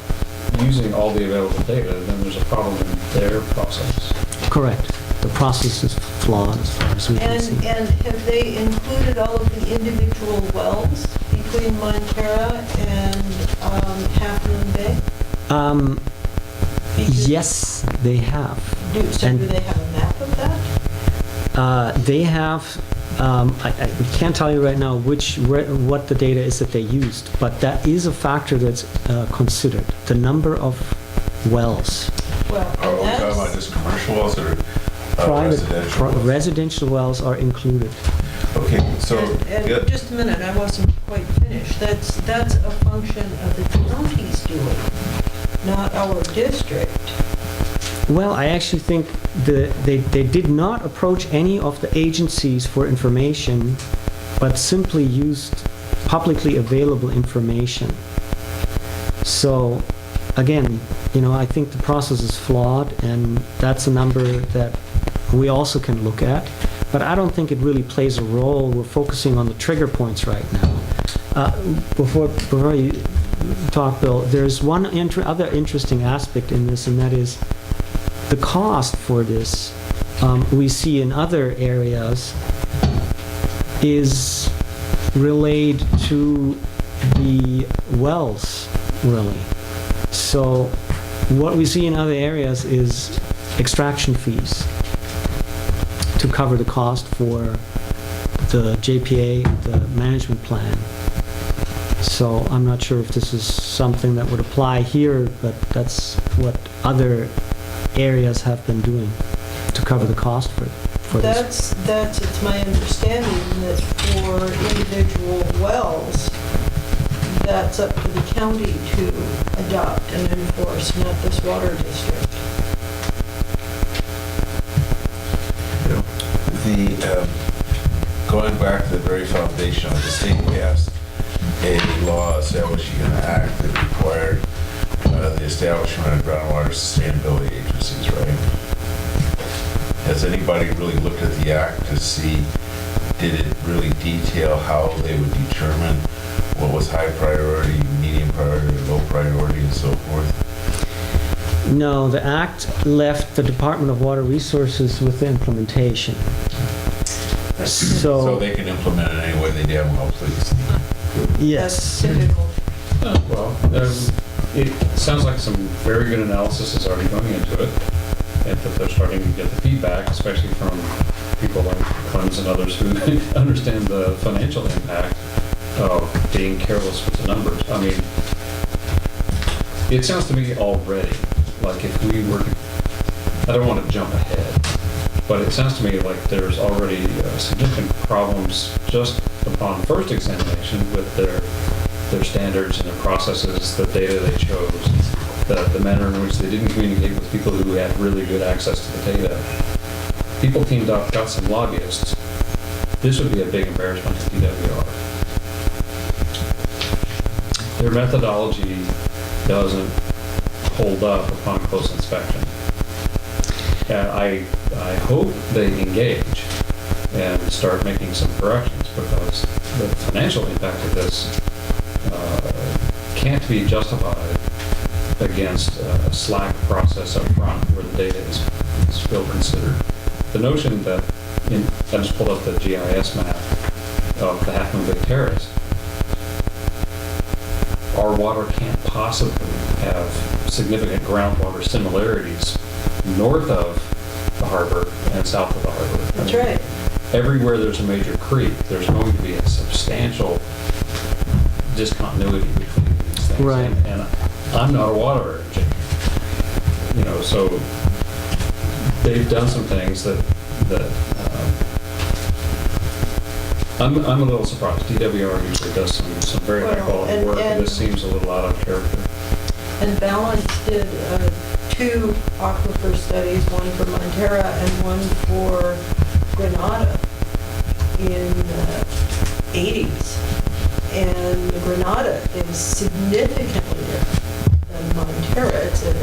using all the available data, then there's a problem in their process. Correct. The process is flawed as far as we can see. And have they included all of the individual wells between Montara and Half Moon Bay? Yes, they have. So And- do they have a map of that? They have, I can't tell you right now what the data is that they used, but that is a factor that's considered, the number of wells. Well, Are we and talking about that's, just commercial wells or residential wells? Residential wells are included. Okay, so, and yeah, just a minute, I wasn't quite finished. That's a function of the county's doing, not our district. Well, I actually think they did not approach any of the agencies for information, but simply used publicly available information. So, again, I think the process is flawed, and that's a number that we also can look at. But I don't think it really plays a role. We're focusing on the trigger points right now. Before you talk, Bill, there's one other interesting aspect in this, and that is the cost for this, we see in other areas, is relayed to the wells, really. So what we see in other areas is extraction fees to cover the cost for the JPA, the management plan. So I'm not sure if this is something that would apply here, but that's what other areas have been doing to cover the cost for this. It's my understanding that for individual wells, that's up to the county to adopt and enforce, not this water district. going back to the very foundation of the state passed a law establishing an act that required the establishment of groundwater sustainability agencies, right? Has anybody really looked at the act to see, did it really detail how they would determine what was high priority, medium priority, low priority, and so forth? No, the act left the Department of Water Resources with the implementation. So they can implement it any way they damn well please. Yes. That's typical. It sounds like some very good analysis is already going into it, and that they're starting to get the feedback, especially from people like Clemens and others who understand the financial impact of being careless with the numbers. I mean, it sounds to me already like if we were to, I don't want to jump ahead, but it sounds to me like there's already significant problems just upon first examination with their standards and their processes, the data they chose, the manner in which they didn't communicate with people who had really good access to the data. People teamed up, got some lobbyists. This would be a big embarrassment to DWR. Their methodology doesn't hold up upon close inspection. I hope they engage and start making some corrections, because the financial impact of this can't be justified against a slack process up front where the data is still considered. The notion that, I just pulled up the GIS map of the Half Moon Bay Terrace, our water can't possibly have significant groundwater similarities north of the harbor and south of the harbor. That's right. everywhere there's a major creek, there's going to be a substantial discontinuity between these things. Right. And I'm not a water engineer, you know, so they've done some things that I'm a little surprised. DWR usually does some very high quality work, and this seems a little out of character. And Balance did 2 aquifer studies, one for Montara and one for Granada in the 80s. And the Granada is significantly different than Montara.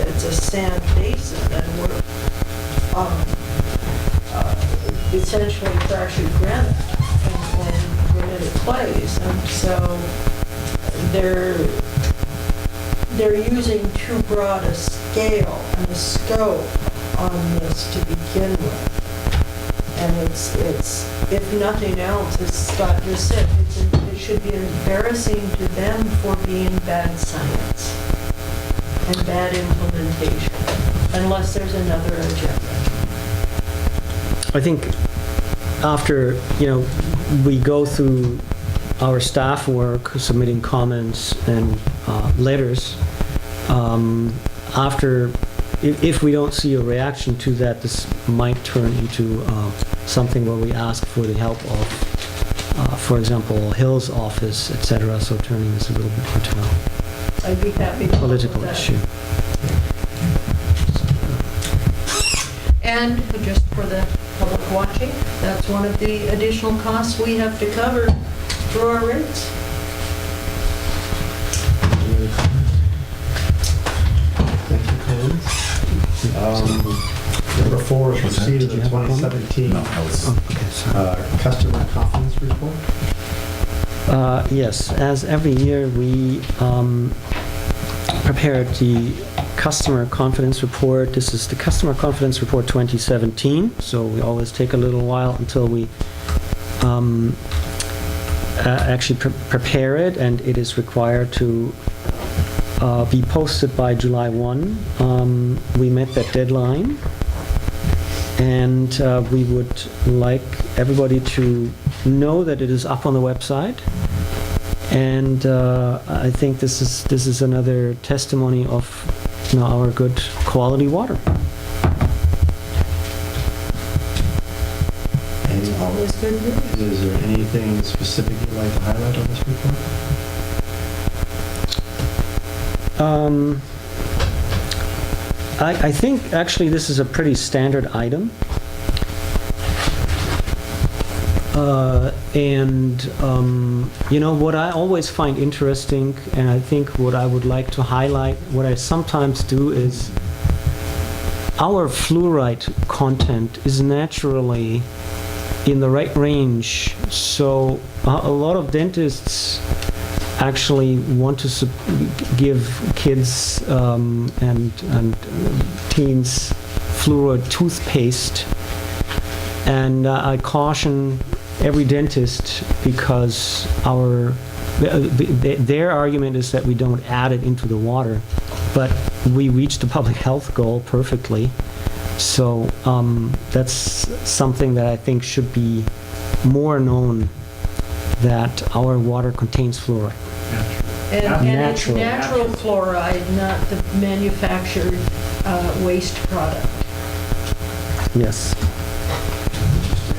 It's a sand basin, and we're essentially fractured granite and granitic clays. And so they're using too broad a scale and a scope on this to begin with. And it's if nothing else, as Scott just said, it should be embarrassing to them for being bad science and bad implementation, unless there's another agenda. I think after, we go through our staff work, submitting comments and letters, if we don't see a reaction to that, this might turn into something where we ask for the help of, for example, Hill's office, etc. So turning this a little bit into I'd be happy to political help with that. issue. And just for the public watching, that's one of the additional costs we have to cover through our rates. Thank you, Colin. Number 4 is receipt of the 2017 Okay, sorry. customer confidence report. Yes, as every year we prepared the customer confidence report. This is the customer confidence report 2017, so we always take a little while until we actually prepare it, and it is required to be posted by July 1. We met that deadline, and we would like everybody to know that it is up on the website. And I think this is another testimony of our good quality water. Always good news. Is there anything specific you'd like to highlight on this report? I think actually this is a pretty standard item. What I always find interesting, and I think what I would like to highlight, what I sometimes do is our fluoride content is naturally in the right range. So a lot of dentists actually want to give kids and teens fluoride toothpaste. And I caution every dentist, because their argument is that we don't add it into the water, but we reach the public health goal perfectly. So that's something that I think should be more known, that our water contains fluoride. And it's Natural. natural fluoride, not the manufactured waste product. Yes.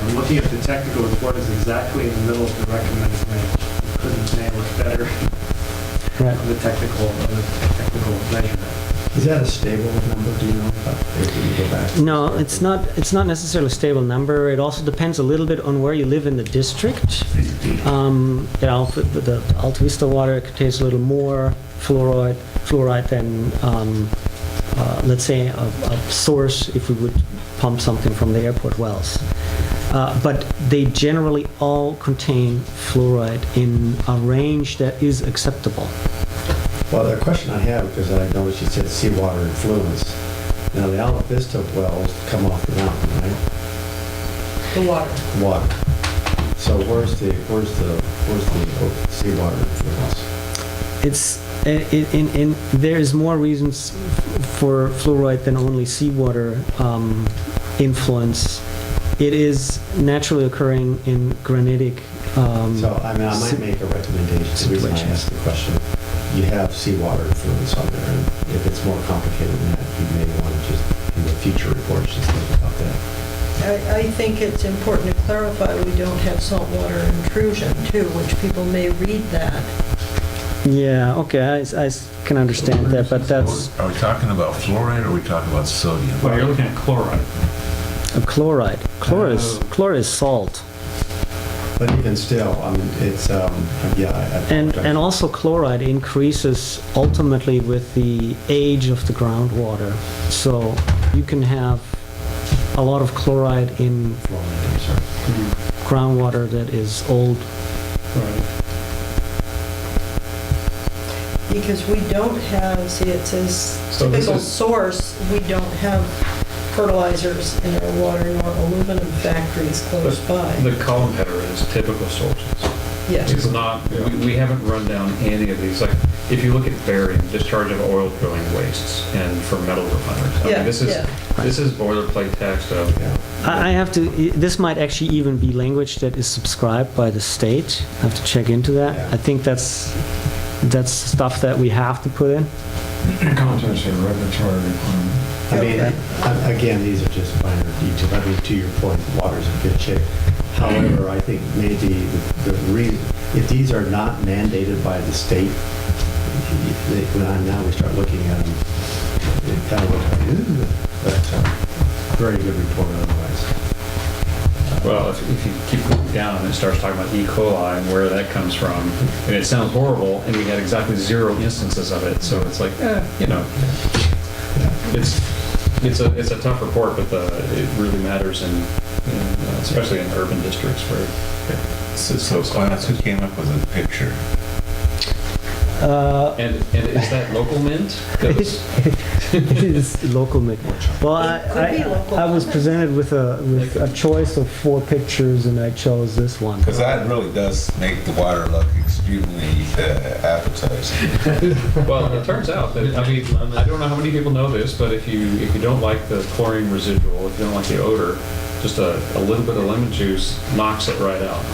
I'm looking at the technical report, is exactly in the middle of the recommended range. Couldn't nail it better Right. on the technical measurement. Is that a stable number, do you know? If you go back? No, it's not necessarily a stable number. It also depends a little bit on where you live in the district. The Alta Vista water contains a little more fluoride than, let's say, a source if we would pump something from the airport wells. But they generally all contain fluoride in a range that is acceptable. Well, the question I have, because I noticed you said seawater influence. Now, the Alta Vista wells come off the mountain, right? The water. Water. So where's the seawater influence? It's there is more reasons for fluoride than only seawater influence. It is naturally occurring in granitic. So, I mean, I might make a recommendation. The reason I asked the question, you have seawater influence on there, and if it's more complicated than that, you may want to just, in the future reports, just think about that. I think it's important to clarify we don't have saltwater intrusion too, which people may read that. Yeah, okay, I can understand that, but that's Are we talking about fluoride or are we talking about sodium? Well, you're looking at chloride. a chloride. Chloride is salt. But even still, I mean, it's, yeah, I And apologize. also chloride increases ultimately with the age of the groundwater. So you can have a lot of chloride in Fluoride, I'm sorry. groundwater that is old. Right. Because we don't have, see, it says So this typical is- source, we don't have fertilizers in our water nor aluminum factories close by. The column header is typical sources. Yes. It's not, we haven't run down any of these. Like, if you look at barium, discharge of oil drilling wastes, and for metal refiners. I Yeah, mean, this is boilerplate text of, Yeah. I have to, this might actually even be language that is subscribed by the state. I have to check into that. Yeah. I think that's stuff that we have to put in. Contents of regulatory requirement. I mean, again, these are just minor details. I mean, to your point, water's in good shape. However, I think maybe the reason, if these are not mandated by the state, now we start looking at them, it kind of looks like, ooh, but very good report otherwise. well, if you keep going down and it starts talking about E. coli and where that comes from, and it sounds horrible, and we had exactly 0 instances of it, so it's like, you know, it's a tough report, but it really matters especially in urban districts where. So Clarence, who came up with a picture? And is that local mint? 'Cause- It is local mint. Well, Could be local. I was presented with a choice of 4 pictures, and I chose this one. Because that really does make the water look extremely appetizing. Well, it turns out that, I mean, I don't know how many people know this, but if you don't like the chlorine residual, if you don't like the odor, just a little bit of lemon juice knocks it right out.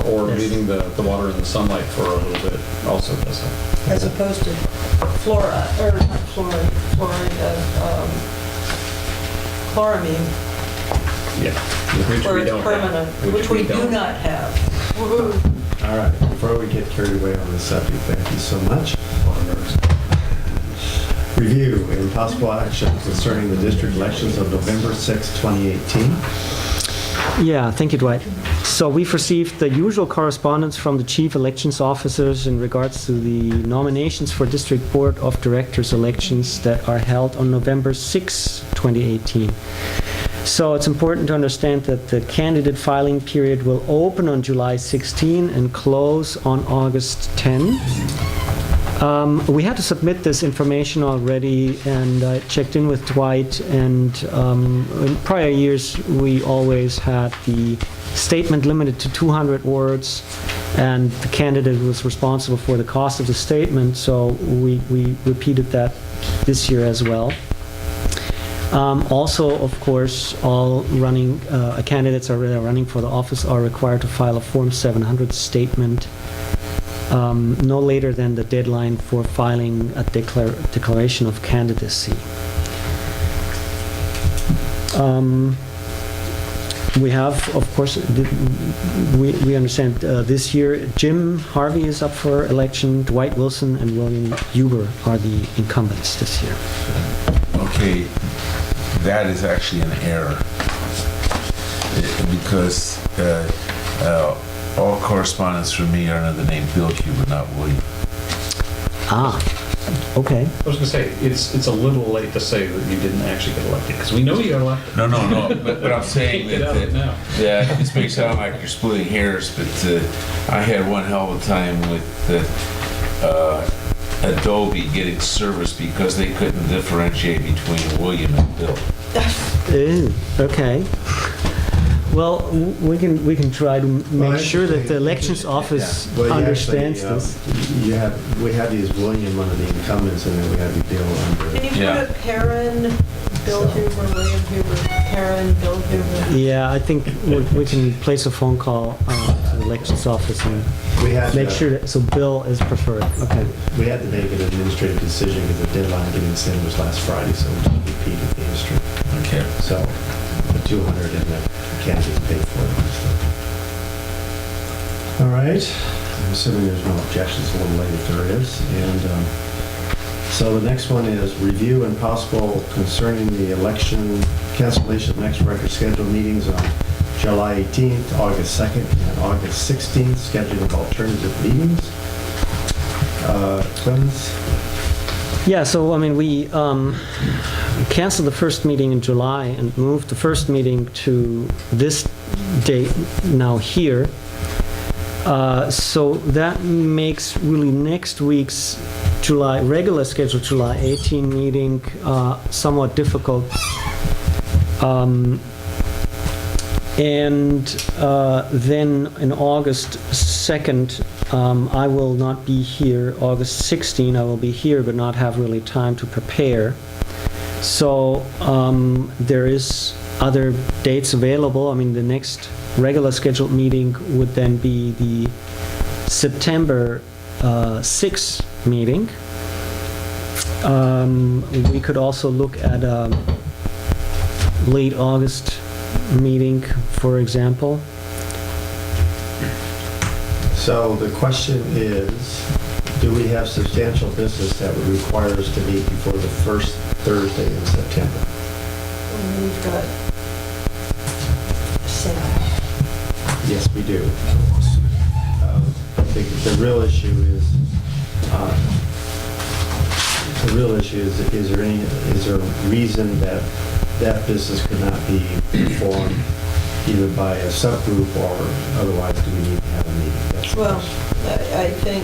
Or Yes. leaving the water in the sunlight for a little bit also does that. As opposed to fluoride, or not fluoride, chloramine, Yeah. Which where we it's don't have. permanent, which we do don't. not have. Woohoo. All right, before we get carried away on this subject, thank you so much. Review and possible action concerning the district elections of November 6, 2018. Yeah, thank you, Dwight. So we've received the usual correspondence from the chief elections officers in regards to the nominations for District Board of Directors elections that are held on November 6, 2018. So it's important to understand that the candidate filing period will open on July 16 and close on August 10. We had to submit this information already, and I checked in with Dwight, and in prior years, we always had the statement limited to 200 words, and the candidate was responsible for the cost of the statement, so we repeated that this year as well. Also, of course, all running candidates are running for the office are required to file a Form 700 statement no later than the deadline for filing a declaration of candidacy. We have, of course, we understand this year Jim Harvey is up for election, Dwight Wilson and William Huber are the incumbents this year. Okay, that is actually an error. Because all correspondence from me are under the name Bill Huber, not William. Ah, okay. I was going to say, it's a little late to say that you didn't actually get elected, because we know you got elected. No, but I'm saying Get out of it now. yeah, this may sound like you're splitting hairs, but I had one hell of a time with Adobe getting service because they couldn't differentiate between William and Bill. Okay. Well, we can try to Well, make sure that the actually, elections office Well, you understands actually, this. we have these William under the incumbents, and then we have the Bill under. Can you Yeah. put Perrin, Bill Huber, William Huber, Perrin, Bill Huber? Yeah, I think we can place a phone call to the elections office and We had make to- sure that, so Bill is preferred. Okay. We had to make an administrative decision because the deadline getting sent was last Friday, so we just repeated the history. Okay. So the 200 and the candidates paid for it. All right, I'm assuming there's no objections, a little late if there is. And so the next one is review and possible concerning the election cancellation of next record scheduled meetings on July 18th, August 2nd, and August 16th, scheduling of alternative meetings. Clemens? Yeah, so, I mean, we canceled the first meeting in July and moved the first meeting to this date now here. So that makes really next week's regular scheduled July 18 meeting somewhat difficult. And then in August 2nd, I will not be here. August 16, I will be here, but not have really time to prepare. So there is other dates available. I mean, the next regular scheduled meeting would then be the September 6th meeting. We could also look at a late August meeting, for example. So the question is, do we have substantial business that would require us to meet before the first Thursday in September? And we've got Sam. Yes, we do. The real issue is there a reason that business could not be performed either by a subgroup or otherwise do we need to have a meeting? That's the Well, question. I think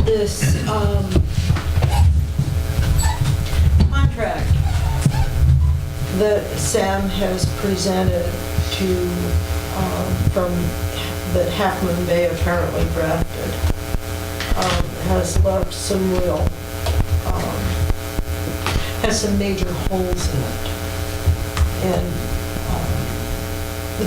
this contract that Sam has presented to, that Half Moon Bay apparently drafted, has left some real, has some major holes in it. And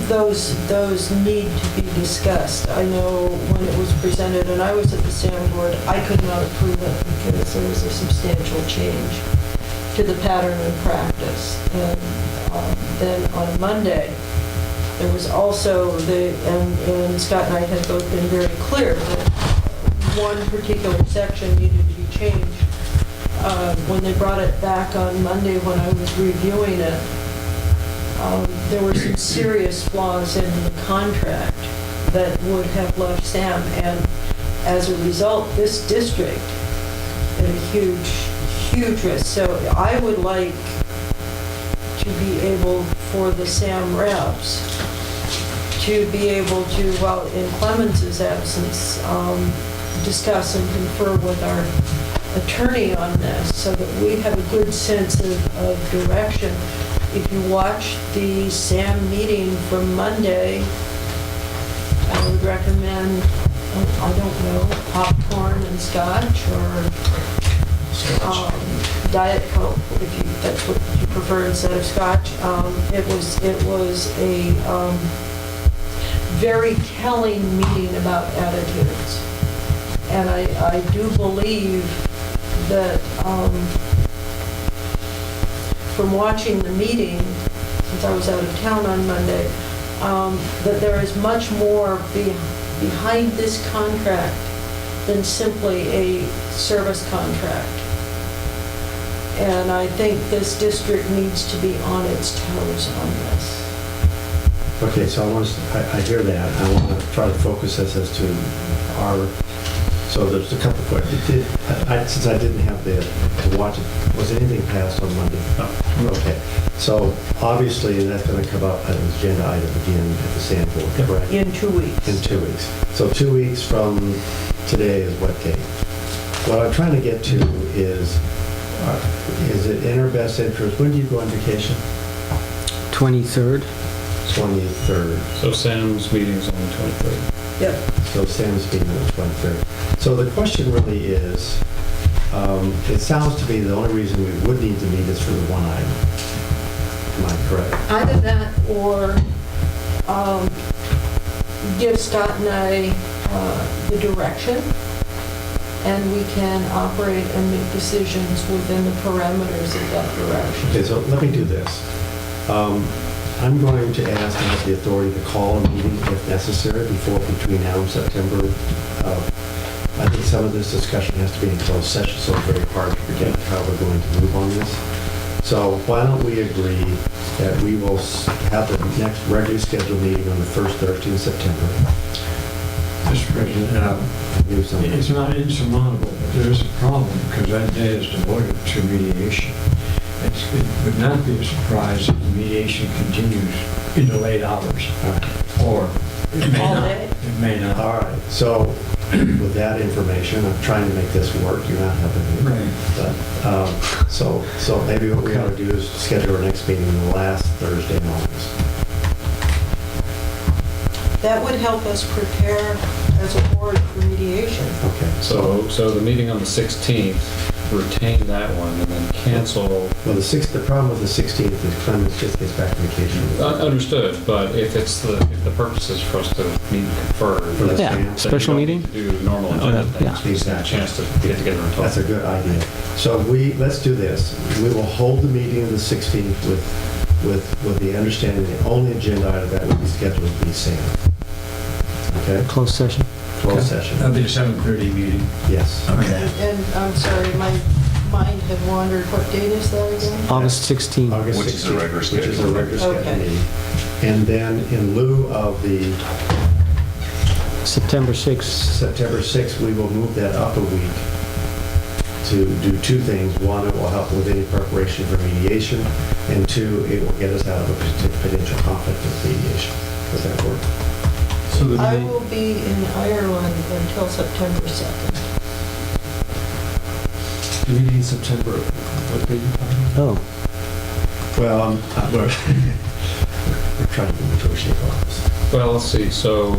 those need to be discussed. I know when it was presented, and I was at the SAM board, I could not approve it because there was a substantial change to the pattern and practice. And then on Monday, there was also and Scott and I had both been very clear that one particular section needed to be changed. When they brought it back on Monday when I was reviewing it, there were some serious flaws in the contract that would have left Sam, and as a result, this district at a huge risk. So I would like to be able, for the SAM reps, to be able to, well, in Clemens's absence, discuss and confer with our attorney on this so that we have a good sense of direction. If you watch the SAM meeting from Monday, I would recommend, I don't know, popcorn and scotch or Diet Coke, if that's what you prefer instead of scotch. It was a very telling meeting about attitudes. And I do believe that from watching the meeting, since I was out of town on Monday, that there is much more behind this contract than simply a service contract. And I think this district needs to be on its toes on this. Okay, so I hear that. I want to try to focus this as to our, so there's a couple of questions. Since I didn't have to watch it, was anything passed on Monday? No. Okay, so obviously that's going to come up as an agenda item again at the SAM board, correct? In 2 weeks. In 2 weeks. So 2 weeks from today is what date? What I'm trying to get to is Is it in our best interest, when do you go on vacation? 23rd? 23rd. So Sam's meeting's on the 23rd. Yep. So Sam's meeting on the 23rd. So the question really is, it sounds to me the only reason we would need to meet is for the one item. Am I correct? Either that or give Scott and I the direction, and we can operate and make decisions within the parameters of that direction. Okay, so let me do this. I'm going to ask and have the authority to call a meeting if necessary between now and September. I think some of this discussion has to be in closed session, so it's very hard to predict how we're going to move on this. So why don't we agree that we will have the next regularly scheduled meeting on the first Thursday in September. Mr. President, Do something. it's not insurmountable, but there is a problem because that day is devoted to mediation. It would not be a surprise if the mediation continues into late hours. Or it may All not. day? It may not. All right, so with that information, I'm trying to make this work, you're not helping me. Right. But, so maybe what we ought to do is schedule our next meeting the last Thursday in August. That would help us prepare as a board for mediation. Okay, So the meeting on the 16th, retain that one and then cancel. well, the problem with the 16th is Clemens just gets back from vacation. Understood, but if the purpose is for us to meet and confer. For the Yeah, Sam. special then you meeting? don't need to do normal agenda yeah. things. We just have a chance to get together and talk. That's a good idea. So let's do this. We will hold the meeting of the 16th with the understanding the only agenda item that will be scheduled will be Sam. Okay? Closed session? Closed session. That'll be a 7:30 meeting. Yes. And I'm sorry, my mind had wandered. What date is that again? August 16th. August Which is a 16th, regular Which is a scheduled regular scheduled Okay. meeting. And then in lieu of the September 6th. September 6th, we will move that up a week to do two things. One, it will help with any preparation for mediation, and two, it will get us out of a potential conflict with mediation. Does that work? I will be in Ireland until September 2nd. Meeting in September, what date? Oh, Well, we're trying to negotiate all this. Well, let's see, so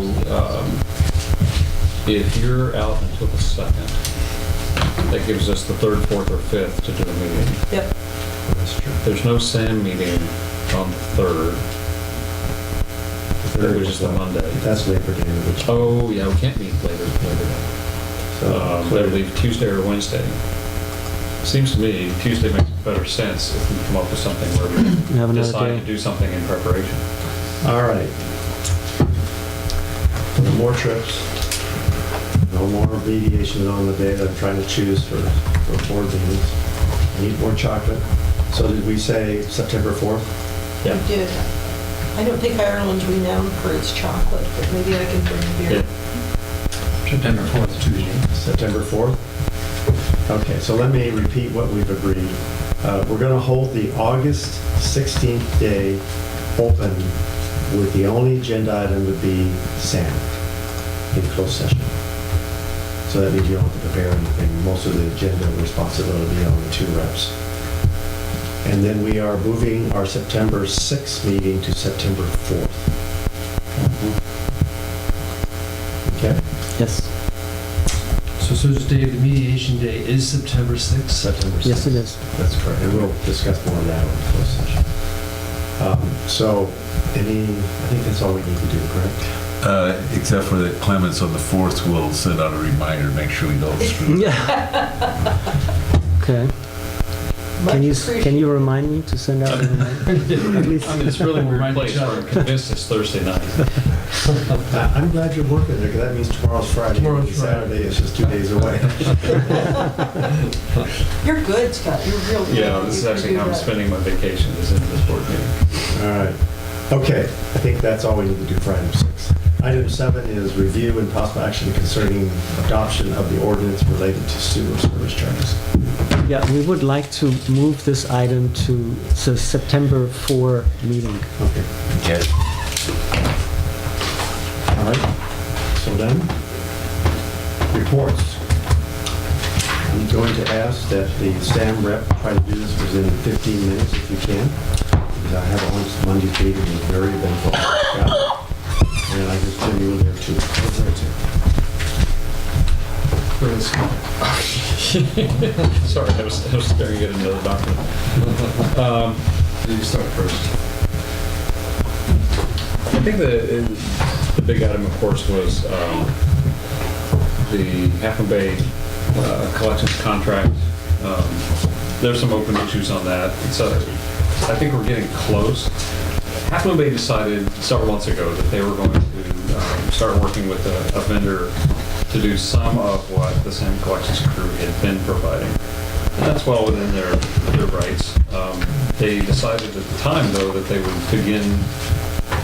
if you're out until the 2nd, that gives us the 3rd, 4th, or 5th to do a meeting. Yep. That's true. There's no SAM meeting on the 3rd, which is the Monday. That's Labor Day, which, Oh, yeah, we can't meet later. so, Better leave Tuesday or Wednesday. Seems to me Tuesday makes better sense if we come up with something where We have we another decide day. to do something in preparation. all right. No more trips, no more mediations on the day that I'm trying to choose for board meetings. I need more chocolate. So did we say September 4th? We did. I don't think Ireland's renowned for its chocolate, but maybe I can bring beer. September 4th, Tuesday. September 4th? Okay, so let me repeat what we've agreed. We're going to hold the August 16th day open with the only agenda item would be SAM in closed session. So that means you don't have to prepare anything. Most of the agenda responsibility will be on the two reps. And then we are moving our September 6th meeting to September 4th. Okay? yes. So Dave, the mediation day is September 6th? September 6th. Yes, it is. That's correct, and we'll discuss more of that in closed session. So, I think that's all we need to do, correct? Except for that Clemens on the 4th will send out a reminder, make sure we don't screw it up. Yeah. Okay. Much Can you appreciated. remind me to send out a reminder? I mean, it's really a weird place where I'm convinced it's Thursday night. I'm glad you're working there, because that means tomorrow's Friday. Tomorrow's and Friday. Saturday is just 2 days away. You're good, Scott. You're real good. Yeah, this is You can actually do how I'm that. spending my vacation, is in this board meeting. All right. Okay, I think that's all we need to do for item 6. Item 7 is review and possible action concerning adoption of the ordinance related to sewer service charges. Yeah, we would like to move this item to the September 4 meeting. Okay, Okay. all right. So then, reports. I'm I'm going to ask that the SAM rep try to do this within 15 minutes if you can, because I have a hunch Monday's meeting is very eventful. And I just knew you were there too. Sorry, I was staring at another document. You start first. I think the big item, of course, was the Half Moon Bay collections contract. There's some open issues on that. I think we're getting close. Half Moon Bay decided several months ago that they were going to start working with a vendor to do some of what the SAM collections crew had been providing. And that's well within their rights. They decided at the time, though, that they would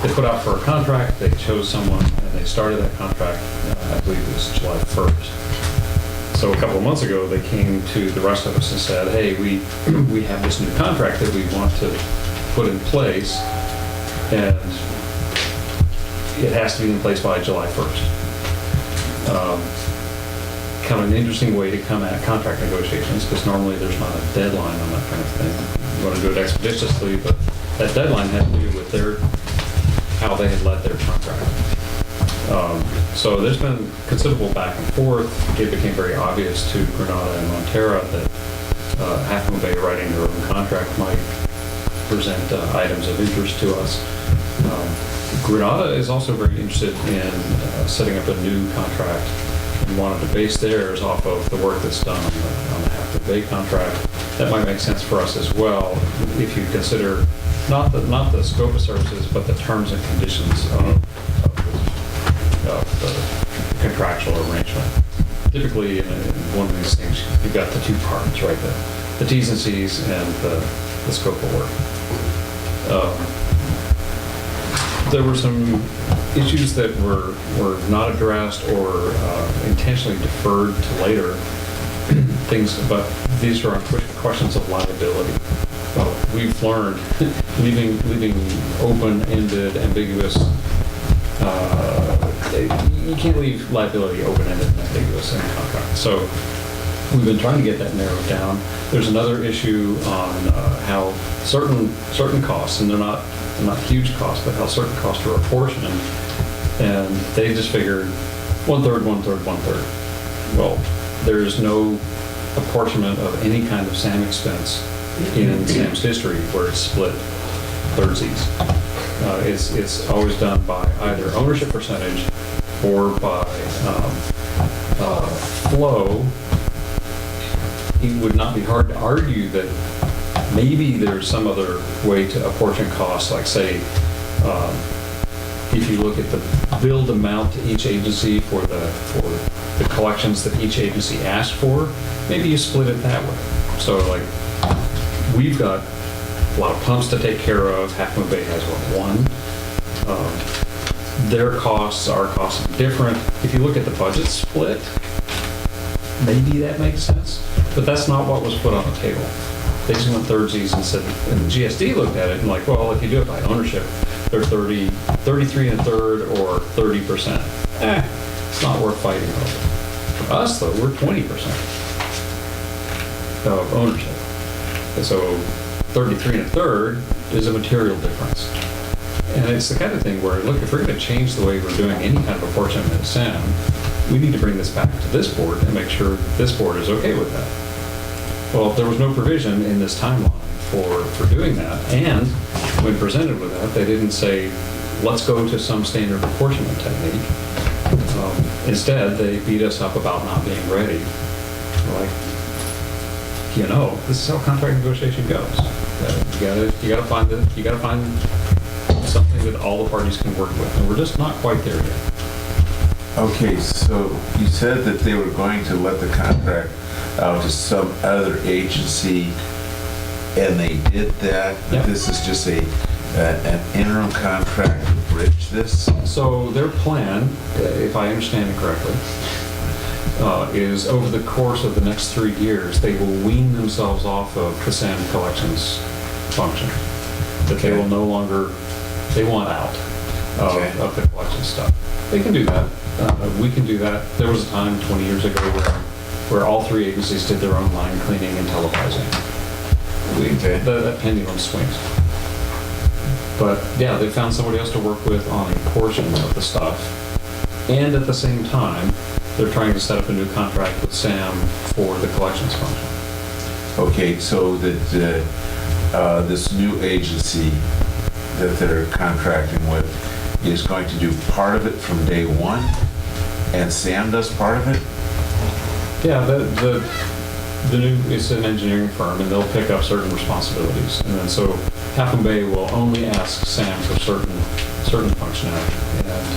they put out for a contract, they chose someone, and they started that contract, I believe it was July 1st. So a couple of months ago, they came to the rest of us and said, hey, we have this new contract that we want to put in place, and it has to be in place by July 1st. Kind of an interesting way to come at contract negotiations, because normally there's not a deadline on that kind of thing. You want to do it expeditiously, but that deadline had to do with how they had led their contract. So there's been considerable back and forth. It became very obvious to Granada and Montara that Half Moon Bay writing their own contract might present items of interest to us. Granada is also very interested in setting up a new contract and wanted to base theirs off of the work that's done on the Half Moon Bay contract. That might make sense for us as well if you consider not the scope of services, but the terms and conditions of the contractual arrangement. Typically, in one of these things, you've got the two parts, right? The T's and C's and the scope of work. There were some issues that were not addressed or intentionally deferred to later things, but these are questions of liability. Well, we've learned leaving open-ended, ambiguous. You can't leave liability open-ended and ambiguous in a contract. So we've been trying to get that narrowed down. There's another issue on how certain costs, and they're not huge costs, but how certain costs are apportioned, and they just figured 1/3, 1/3, 1/3. Well, there is no apportionment of any kind of SAM expense in SAM's history where it's split thirdsies. It's always done by either ownership percentage or by flow. It would not be hard to argue that maybe there's some other way to apportion costs, like say, if you look at the billed amount to each agency for the collections that each agency asked for, maybe you split it that way. So like, we've got a lot of pumps to take care of. Half Moon Bay has one. Their costs, our costs are different. If you look at the budget split, maybe that makes sense, but that's not what was put on the table. They just went thirdsies and said, and the GSD looked at it and like, well, if you do it by ownership, they're 33 1/3 or 30%. It's not worth fighting over. For us though, we're 20% of ownership. And so 33 1/3 is a material difference. And it's the kind of thing where, look, if we're going to change the way we're doing any kind of apportionment of SAM, we need to bring this back to this board and make sure that this board is okay with that. Well, there was no provision in this timeline for doing that, and when presented with that, they didn't say, let's go to some standard apportionment technique. Instead, they beat us up about not being ready. We're like, this is how contract negotiation goes. You gotta find something that all the parties can work with, and we're just not quite there yet. Okay, so you said that they were going to let the contract out to some other agency, and they did that, but Yep. this is just an interim contract to bridge this? So their plan, if I understand it correctly, is over the course of the next 3 years, they will wean themselves off of the SAM collections function. That they will no longer, they want out of the collection stuff. They can do that. We can do that. There was a time 20 years ago where all three agencies did their own line cleaning and televising. Okay. That pendulum swings. But yeah, they found somebody else to work with on a portion of the stuff. And at the same time, they're trying to set up a new contract with Sam for the collections function. Okay, so that this new agency that they're contracting with is going to do part of it from day one, and Sam does part of it? Yeah, the new, it's an engineering firm, and they'll pick up certain responsibilities. And then so Half Moon Bay will only ask Sam for certain functionality and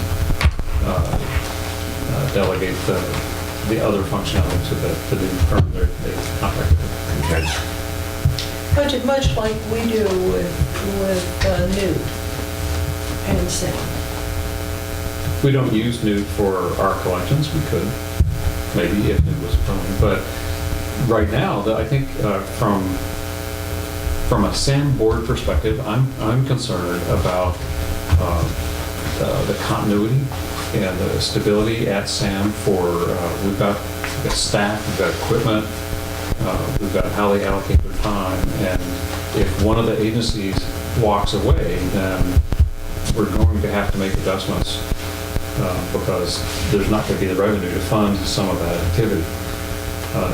delegate the other functionality to the new firm they contracted with. Okay. Much like we do with Newt and Sam. We don't use Newt for our collections. We could, maybe if Newt was a phone. But right now, I think from a SAM board perspective, I'm concerned about the continuity and the stability at SAM for, we've got staff, we've got equipment, we've got how they allocate their time, and if one of the agencies walks away, then we're going to have to make adjustments because there's not going to be the revenue to fund some of that activity.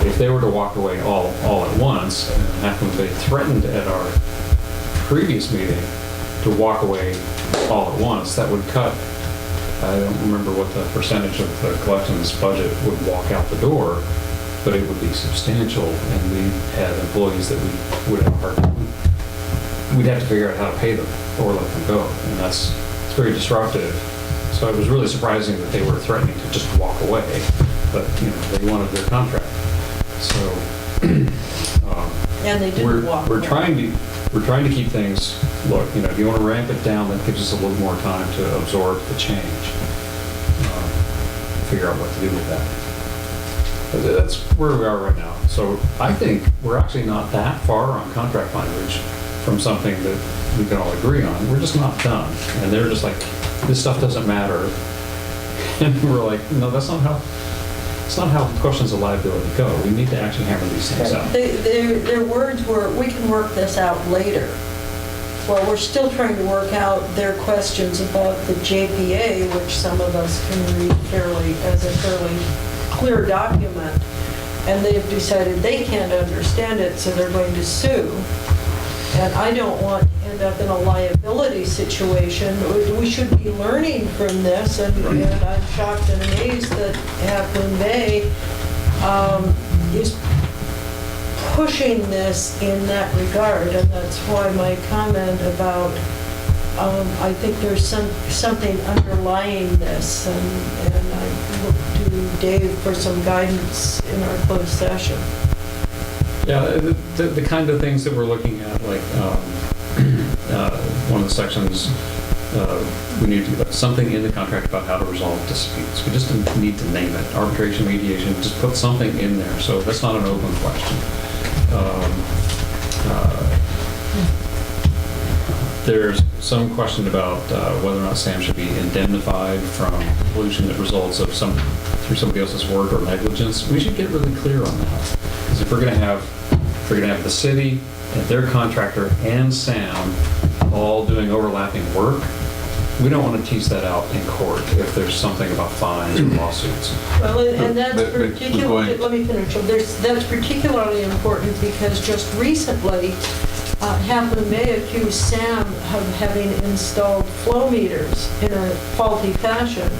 If they were to walk away all at once, and Half Moon Bay threatened at our previous meeting to walk away all at once, that would cut, I don't remember what the percentage of the collections budget would walk out the door, but it would be substantial, and we had employees that we would have a hard time. We'd have to figure out how to pay them or let them go, and it's very disruptive. So it was really surprising that they were threatening to just walk away, but they wanted their contract. So And they didn't walk we're away. trying to keep things. Look, if you want to ramp it down, that gives us a little more time to absorb the change, figure out what to do with that. But that's where we are right now. So I think we're actually not that far on contract language from something that we can all agree on. We're just not done. And they're just like, this stuff doesn't matter. And we're like, no, it's not how questions of liability go. We need to actually hammer these things out. Their words were, we can work this out later. Well, we're still trying to work out their questions about the JPA, which some of us can read as a fairly clear document, and they've decided they can't understand it, so they're going to sue. And I don't want to end up in a liability situation. We should be learning from this, and I'm shocked and amazed that Half Moon Bay is pushing this in that regard, and that's why my comment about I think there's something underlying this, and I look to Dave for some guidance in our closed session. Yeah, the kind of things that we're looking at, like one of the sections, we need to put something in the contract about how to resolve disputes. We just need to name it. Arbitration, mediation, just put something in there. So that's not an open question. There's some question about whether or not Sam should be indemnified from pollution that results of through somebody else's work or negligence. We should get really clear on that, because if we're going to have the city and their contractor and Sam all doing overlapping work, we don't want to tease that out in court if there's something about fines or lawsuits. Well, and that's But particularly, let me finish. That's particularly important because just recently, Half Moon Bay accused Sam of having installed flow meters in a faulty fashion.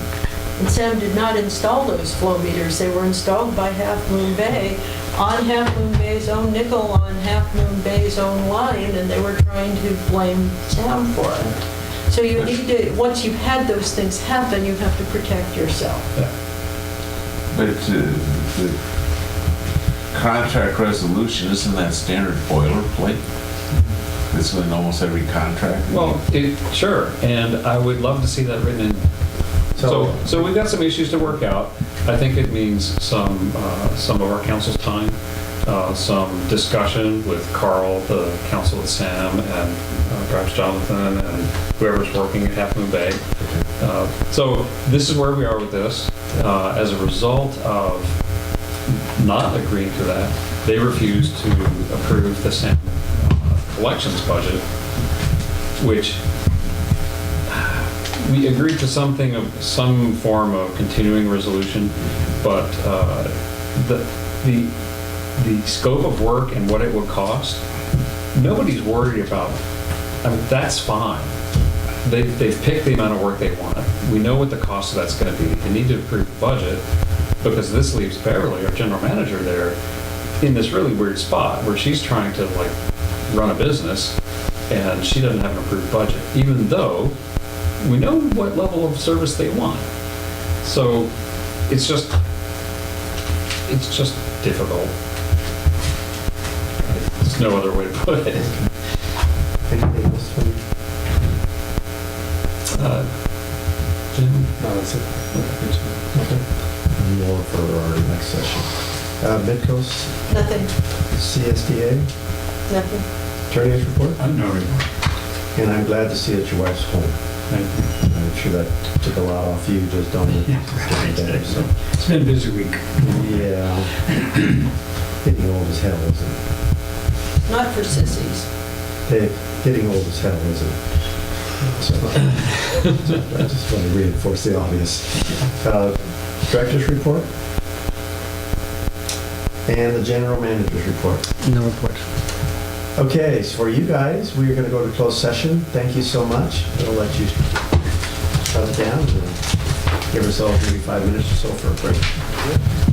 And Sam did not install those flow meters. They were installed by Half Moon Bay on Half Moon Bay's own nickel, on Half Moon Bay's own line, and they were trying to blame Sam for it. So you need to, once you've had those things happen, you have to protect yourself. But the contract resolution, isn't that standard boilerplate? It's in almost every contract. Well, sure, and I would love to see that written in there. So we've got some issues to work out. I think it means some of our council's time, some discussion with Carl, the council at Sam, and perhaps Jonathan, and whoever's working at Half Moon Bay. So this is where we are with this. As a result of not agreeing to that. They refused to approve the collections budget, which we agreed to something of some form of continuing resolution, but the scope of work and what it would cost, nobody's worried about. I mean, that's fine. They've picked the amount of work they want. We know what the cost of that's going to be. They need to approve the budget, because this leaves Beverly, our general manager, there in this really weird spot where she's trying to like run a business and she doesn't have an approved budget, even though we know what level of service they want. So it's just difficult. There's no other way to put it. Anything else from Jim? No, that's it. Okay. More for our next session. Midcoast, Nothing, CSDA, nothing. attorney's report, No report. and I'm glad to see that your wife's home. Thank you. I'm sure that took a lot off you just on the day, so. It's been a busy week. Yeah. Getting old as hell, isn't it? Not for sissies. Hey, getting old as hell, isn't it? So, I just want to reinforce the obvious. Director's report? And the general manager's report. No report. Okay, so for you guys, we are going to go to closed session. Thank you so much. I'll let you shut it down and give ourselves maybe 5 minutes or so for a break.